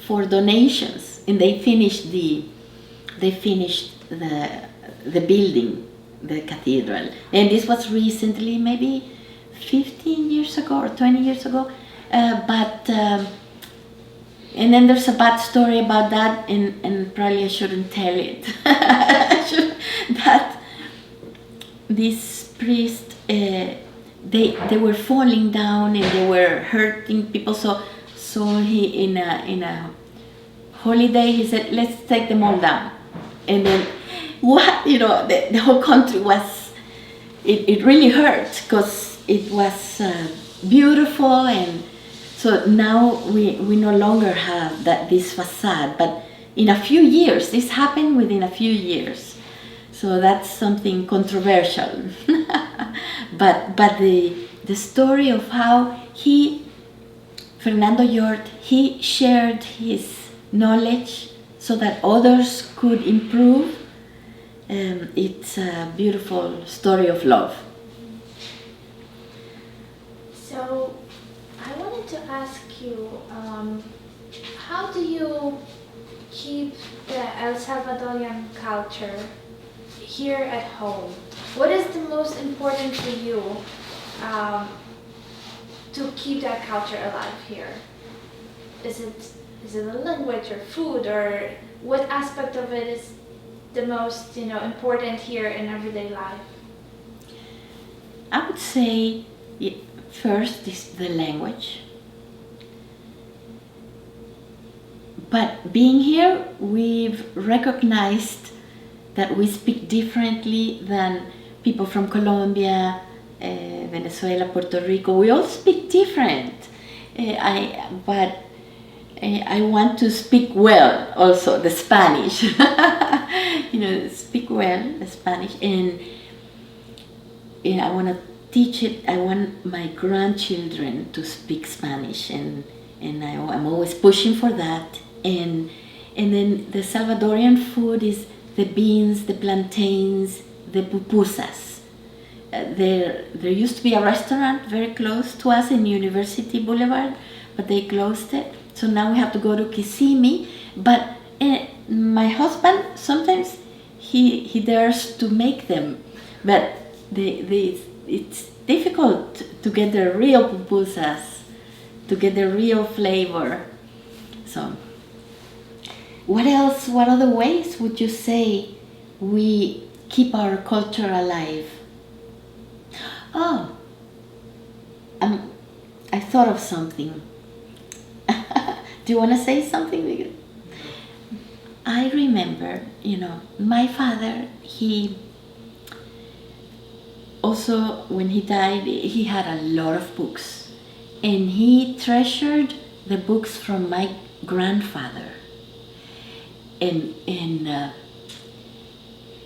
for donations, and they finished the building, the cathedral. And this was recently, maybe 15 years ago or 20 years ago, and then there's a bad story about that, and probably I shouldn't tell it. That this priest, they were falling down and they were hurting people. So he in a holiday, he said, let's take them all down. And then the whole country was, it really hurt, because it was beautiful. And so now we no longer have this facade, but in a few years, this happened within a few years. So that's something controversial. but the story of how Fernando Yort, he shared his knowledge so that others could improve. It's a beautiful story of love. So I wanted to ask you, how do you keep the El Salvadorian culture here at home? What is the most important for you to keep that culture alive here? Is it the language or food, or what aspect of it is the most important here in everyday life? I would say first is the language. But being here, we've recognized that we speak differently than people from Colombia, Venezuela, Puerto Rico. We all speak different. But I want to speak well also the Spanish. Speak well the Spanish, and I want to teach it. I want my grandchildren to speak Spanish, and I'm always pushing for that. And then the Salvadorian food is the beans, the plantains, the pupusas. There used to be a restaurant very close to us in University Boulevard, but they closed it. So now we have to go to Kissimmee. But my husband, sometimes he dares to make them, but it's difficult to get the real pupusas, to get the real flavor. So what else? What other ways would you say we keep our culture alive? Oh, I thought of something. Do you want to say something? I remember, my father, he also, when he died, he had a lot of books. And he treasured the books from my grandfather. And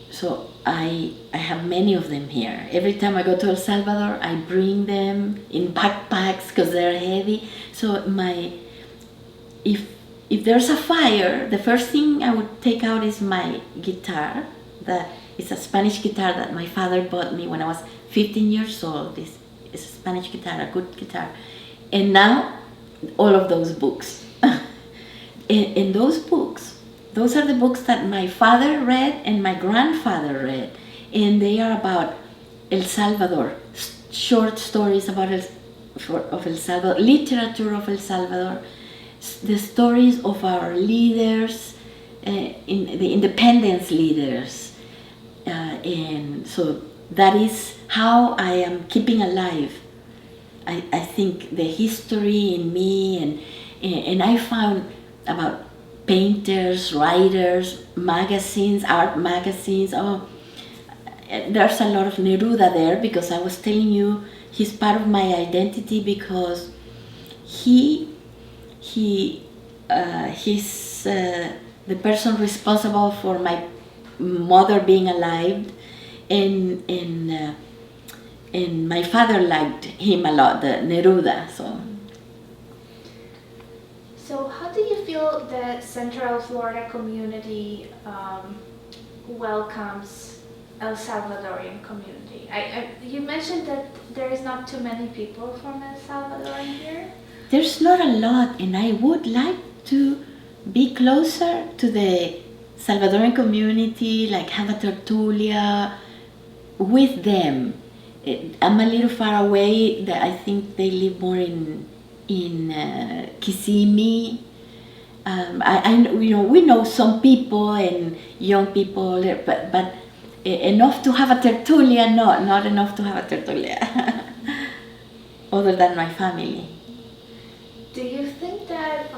so I have many of them here. Every time I go to El Salvador, I bring them in backpacks because they're heavy. So if there's a fire, the first thing I would take out is my guitar. It's a Spanish guitar that my father bought me when I was 15 years old. It's a Spanish guitar, a good guitar. And now, all of those books. And those books, those are the books that my father read and my grandfather read. And they are about El Salvador, short stories about El Salvador, literature of El Salvador, the stories of our leaders, in the independence leaders. And so that is how I am keeping alive, I think, the history in me. And I found about painters, writers, magazines, art magazines. Oh, there's a lot of Neruda there, because I was telling you he's part of my identity, because he's the person responsible for my mother being alive, and my father liked him a lot, the Neruda. So how do you feel the Central Florida community welcomes El Salvadorian community? You mentioned that there is not too many people from El Salvador in here. There's not a lot, and I would like to be closer to the Salvadorian community, like have a tertulia with them. I'm a little far away. I think they live more in Kissimmee. We know some people and young people, but enough to have a tertulia, not enough to have a tertulia, other than my family. Do you think that,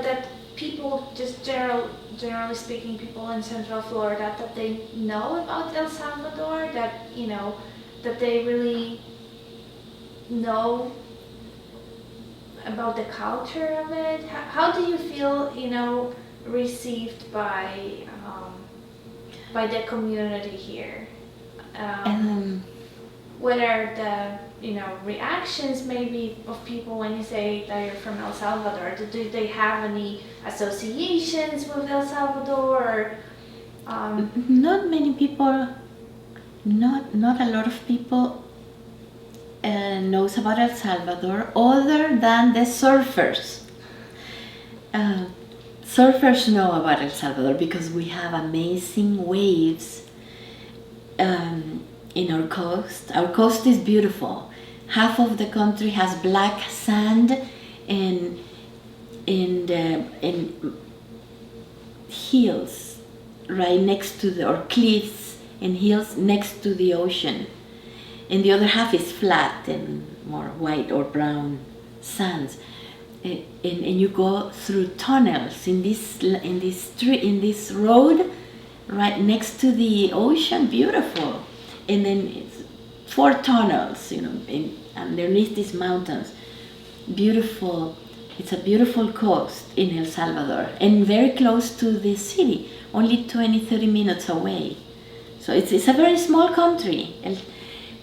that people, just generally speaking, people in Central Florida, that they know about El Salvador, that, that they really know about the culture of it? How do you feel, received by the community here? What are the reactions maybe of people when you say that you're from El Salvador? Do they have any associations with El Salvador? Not many people, not a lot of people knows about El Salvador, other than the surfers. Surfers know about El Salvador because we have amazing waves in our coast. Our coast is beautiful. Half of the country has black sand and hills right next to or cliffs and hills next to the ocean. And the other half is flat and more white or brown sands. And you go through tunnels in this road right next to the ocean, beautiful. And then it's 4 tunnels, underneath these mountains. Beautiful. It's a beautiful coast in El Salvador, and very close to the city, only 20-30 minutes away. So it's a very small country.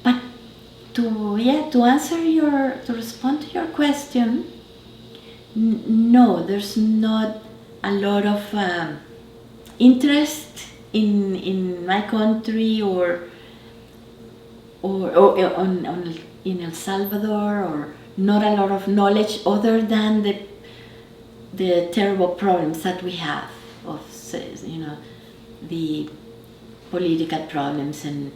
But to respond to your question, no, there's not a lot of interest in my country or in El Salvador, or not a lot of knowledge other than the terrible problems that we have of the political problems and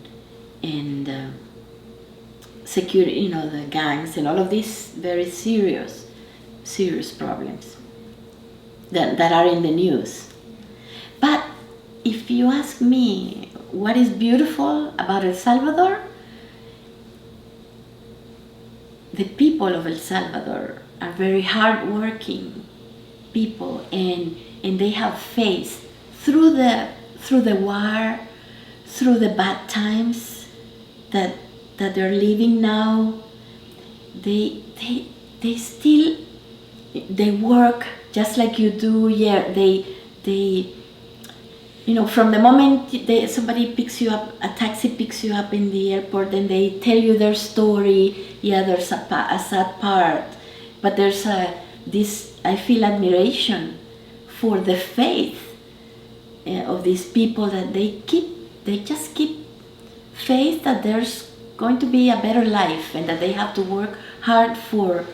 security, the gangs and all of these very serious problems that are in the news. But if you ask me what is beautiful about El Salvador, people of El Salvador are very hardworking people, and they have faced through the war, through the bad times that they're living now. They still work just like you do. Yeah, they from the moment somebody picks you up, a taxi picks you up in the airport, and they tell you their story. Yeah, there's a sad part, but there's this, I feel admiration for the faith of these people, that they just keep faith that there's going to be a better life, and that they have to work hard for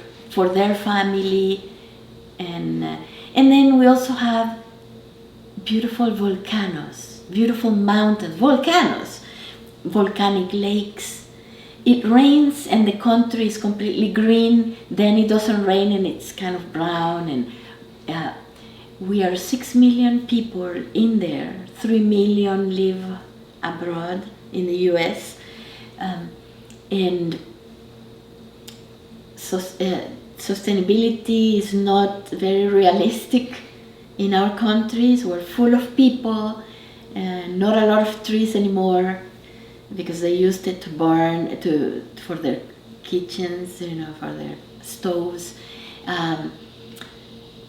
their family, and then we also have beautiful volcanoes, beautiful mountains, volcanic lakes. It rains and the country is completely green, then it doesn't rain and it's kind of brown, and we are 6 million people in there. 3 million live abroad in the US, and sustainability is not very realistic in our countries. We're full of people, not a lot of trees anymore, because they used it to burn for their kitchens, for their stoves.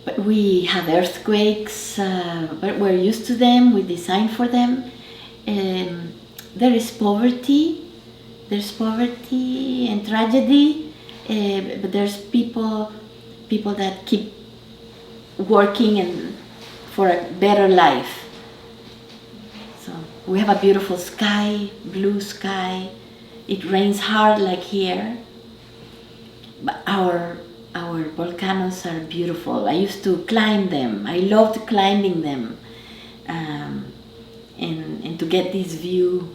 But we have earthquakes, but we're used to them. We design for them. There is poverty. There's poverty and tragedy, but there's people that keep working and for a better life. So we have a beautiful sky, blue sky. It rains hard like here, but our volcanoes are beautiful. I used to climb them. I loved climbing them, and to get this view.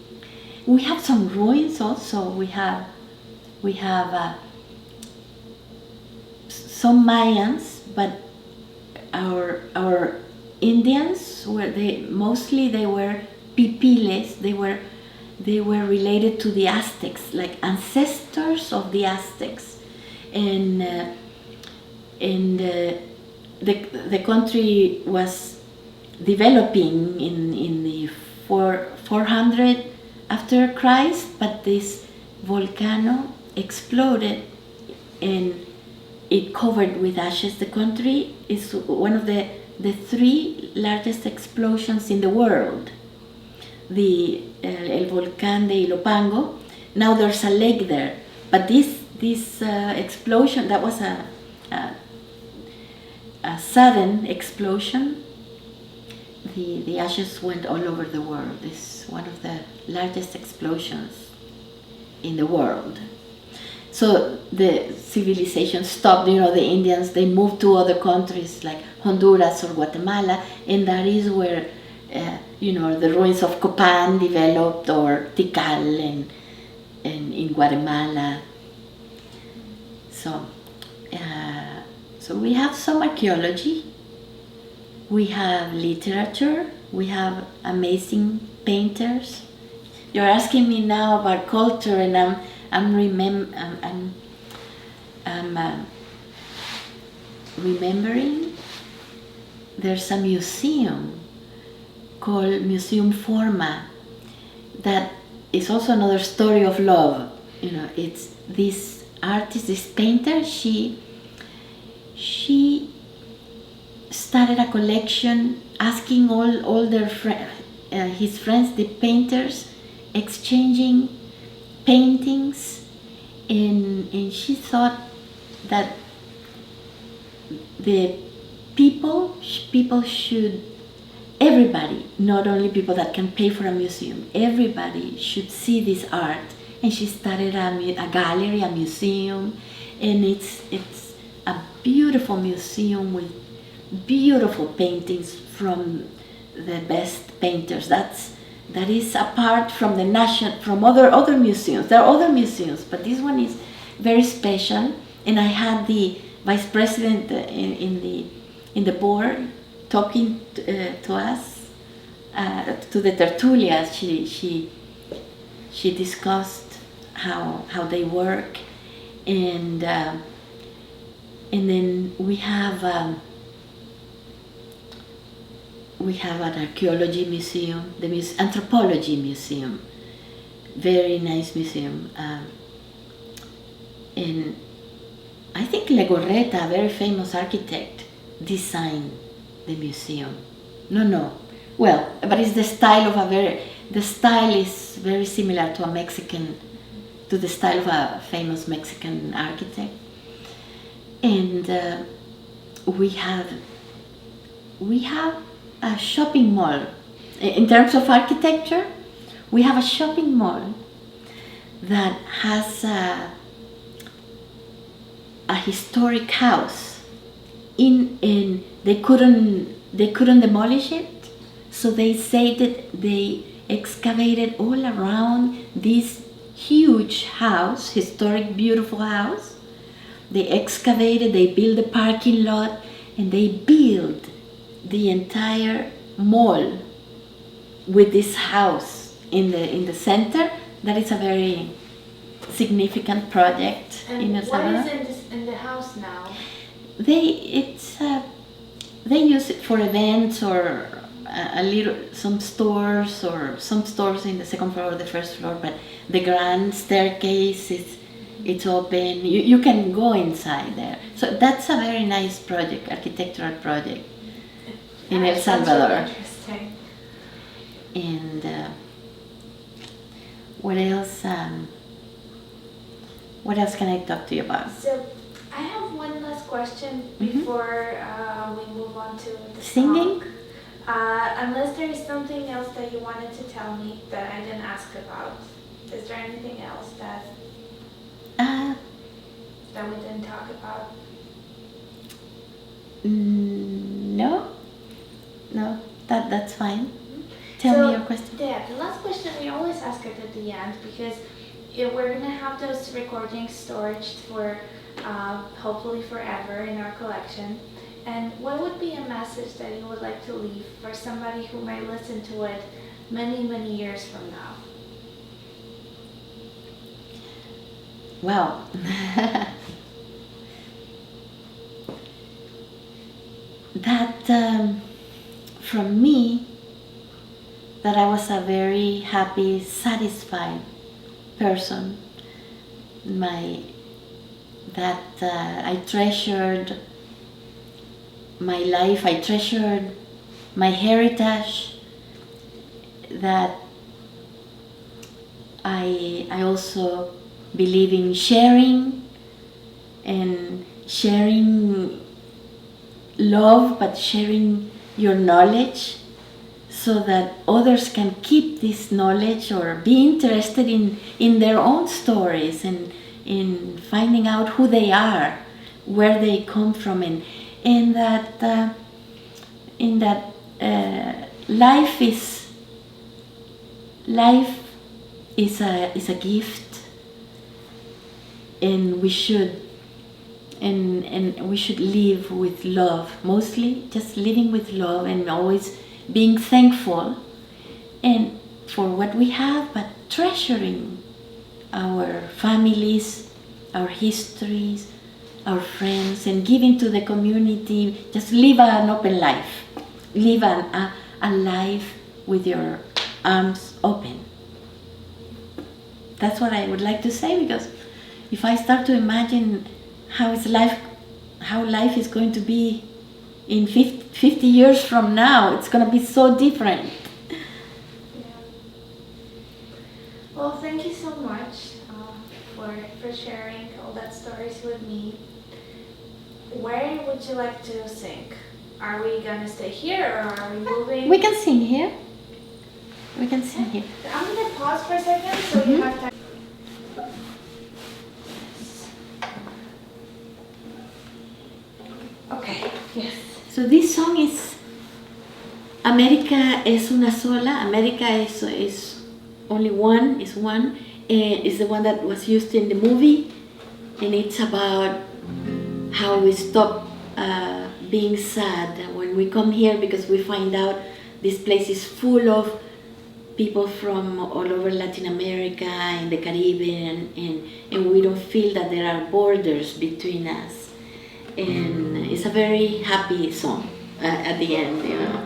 We have some ruins also. We have some Mayans, but our Indians were mostly pipiles. They were related to the Aztecs, like ancestors of the Aztecs, and the country was developing in the 400 after Christ, but this volcano exploded and it covered with ashes. The country is one of the 3 largest explosions in the world. The El Volcán de Ilopango. Now there's a lake there, but this explosion, that was a sudden explosion. The ashes went all over the world. It's one of the largest explosions in the world. So the civilization stopped. The Indians, they moved to other countries like Honduras or Guatemala, and that is where the ruins of Copan developed, or Tikal, and in Guatemala. So we have some archaeology, we have literature, we have amazing painters. You're asking me now about culture, and I'm remembering there's a museum called Museum Forma that is also another story of love. It's this artist, this painter. She started a collection, asking all their his friends, the painters, exchanging paintings, and she thought that the people should, everybody, not only people that can pay for a museum, everybody should see this art. And she started a gallery, a museum, and it's a beautiful museum with beautiful paintings from the best painters. That is apart from from other museums. There are other museums, but this one is very special. And I had the vice president in the board talking to us, to the tertulias. She discussed how they work, and And then we have an archaeology museum, the anthropology museum, very nice museum. And I think Legorreta, a very famous architect, designed the museum. No. Well, but it's the style of the style is very similar to the style of a famous Mexican architect. And we have a shopping mall. In terms of architecture, we have a shopping mall that has a historic house. And they couldn't demolish it, so they say that they excavated all around this huge house, historic, beautiful house. They excavated, they built a parking lot, and they built the entire mall with this house in the center. That is a very significant project in El Salvador. What is in the house now? They use it for events or some stores in the second floor or the first floor, but the grand staircase it's open. You can go inside there. So that's a very nice project, architectural project in El Salvador. Really interesting. And what else? What else can I talk to you about? So I have one last question before we move on to the Singing? song. Unless there is something else that you wanted to tell me that I didn't ask about. Is there anything else that we didn't talk about? No, that's fine. Tell me your question. Yeah, the last question we always ask it at the end because we're gonna have those recordings stored for hopefully forever in our collection. And what would be a message that you would like to leave for somebody who might listen to it many, many years from now? Wow. That from me, that I was a very happy, satisfied person. I treasured my life, I treasured my heritage, that I also believe in sharing love, but sharing your knowledge so that others can keep this knowledge or be interested in their own stories and in finding out who they are, where they come from, and that life is a gift, and we should live with love, mostly just living with love and always being thankful and for what we have, but treasuring our families, our histories, our friends, and giving to the community. Just live an open life. Live a life with your arms open. That's what I would like to say, because if I start to imagine how life is going to be in 50 years from now, it's going to be so different. Yeah. Well, thank you so much for sharing all that stories with me. Where would you like to sing? Are we going to stay here or are we moving? We can sing here. We can sing here. I'm going to pause for a second so you have time. Okay, yes. So this song is América es una sola. América is only one, is one. Is the one that was used in the movie, and it's about how we stop being sad when we come here, because we find out this place is full of people from all over Latin America and the Caribbean, and we don't feel that there are borders between us. and it's a very happy song at the end, you know.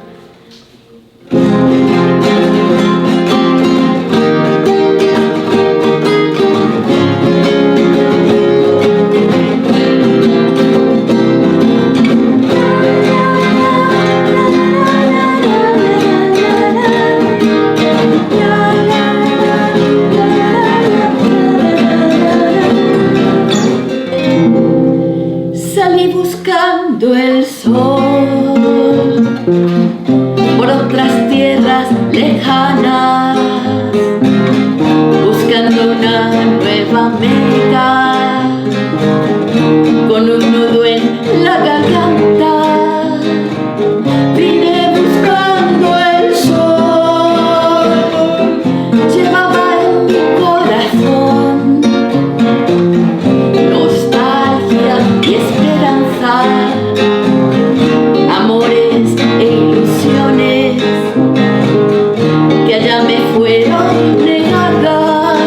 Salí buscando el sol por otras tierras lejanas, buscando una nueva América con un nudo en la garganta. Vine buscando el sol, llevaba en mi corazón nostalgia y esperanza, amores e ilusiones que allá me fueron negadas,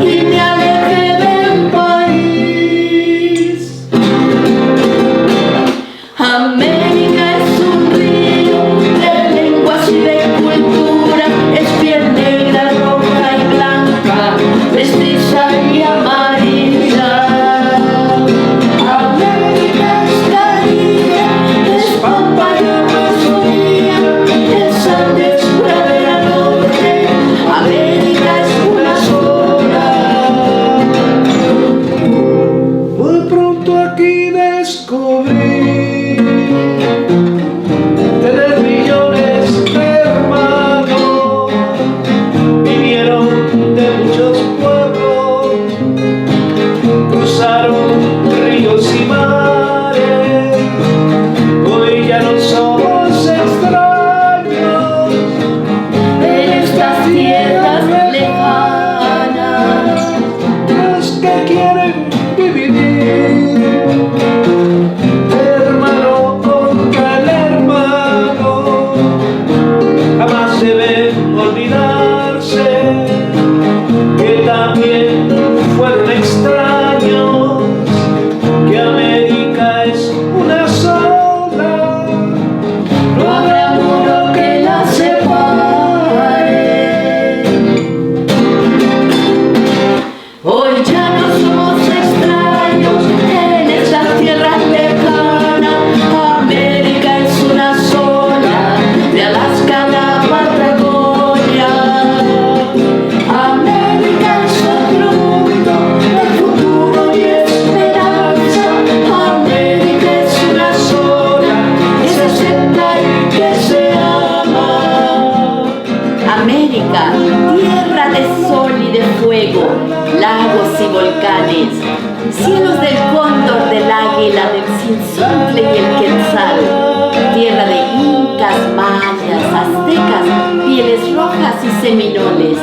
y me alejé del país. América es un río de lenguas y de cultura, es piel negra, roja y blanca, mestiza y amarilla. América es Caribe, es Pampa y Amazonía, es Andes, pradera norte. América es una sola. Muy pronto aquí descubrí tener millones de hermanos, vinieron de muchos pueblos, cruzaron ríos y mares, hoy ya no somos extraños En estas tierras lejanas, los que quieren dividir hermano contra el hermano, jamás deben olvidarse que también fueron extraños, que América es una sola, no habrá muro que la separe. Hoy ya no somos extraños en estas tierras lejanas. América es una sola, de Alaska a la Patagonia. América es otro mundo de futuro y esperanza. América es una sola, que se acepta y que se ama. América, tierra de sol y de fuego, lagos y volcanes, cielos del cóndor, del águila, del sinsontle y el quetzal, tierra de incas, mayas, aztecas, pieles rojas y seminoles,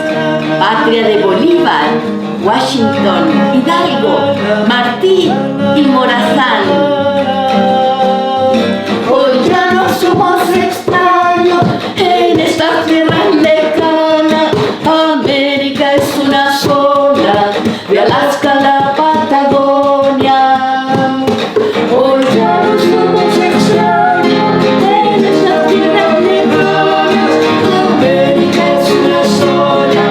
patria de Bolívar, Washington, Hidalgo, Martí y Morazán. Hoy ya no somos extraños en estas tierras lejanas. América es una sola, de Alaska a la Patagonia. Hoy ya no somos extraños en estas tierras lejanas. América es una sola,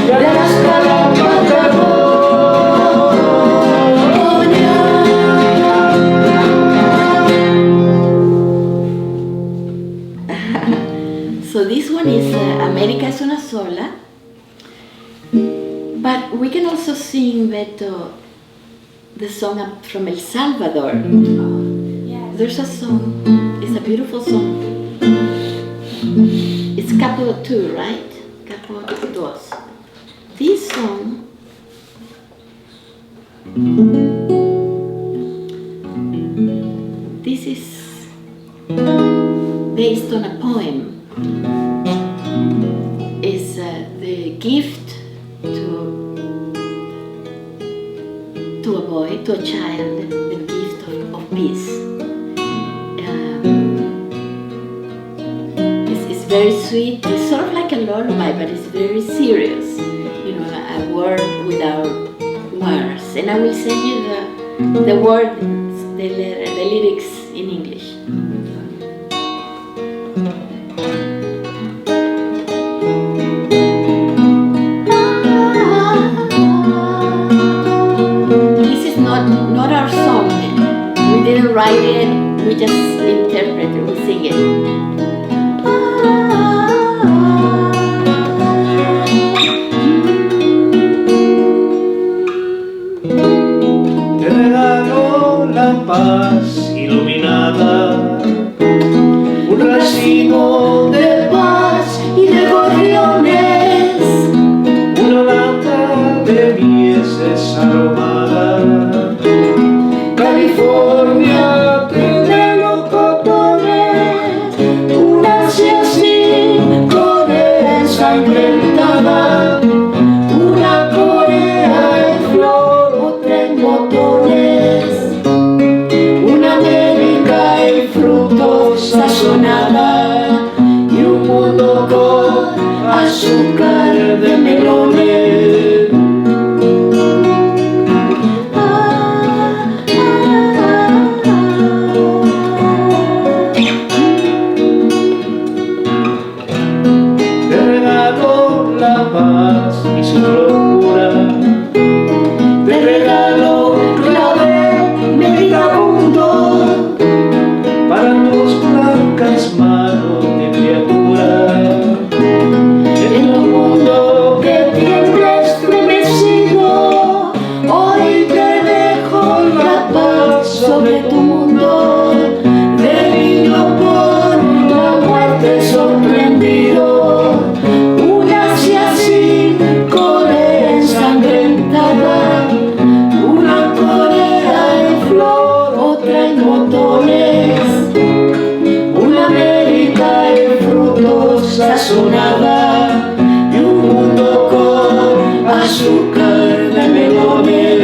de Alaska a la Patagonia. So this one is América es una sola, but we can also sing, Beto, the song from El Salvador. Yes. There's a song, it's a beautiful song. It's Capo 2, right? Capo 2. This song this is based on a poem. It's the gift to a boy, to a child, the gift of peace. It's very sweet. It's sort of like a lullaby, but it's very serious. You know, a word without words. And I will send you the words the lyrics in English. This is not our song. We didn't write it, we just interpret it, we sing it. Paz iluminada, un racimo de paz y de gorriones, una lata de mieses aromada, California de melocotones, una ansia sin Corea ensangrentada, una Corea en flor, otra en botones, sazonada y un mundo con azúcar de melones. Te regalo la paz y su locura, Te regalo clave meditabundo para tus blancas manos de criatura. en un mundo que tiembla estremecido. Hoy te dejo la paz sobre tu mundo, debido por la muerte sorprendido. Una ansia sin Corea ensangrentada, una Corea en flor, otra en botones, una América en frutos sazonada y un mundo con azúcar de melones.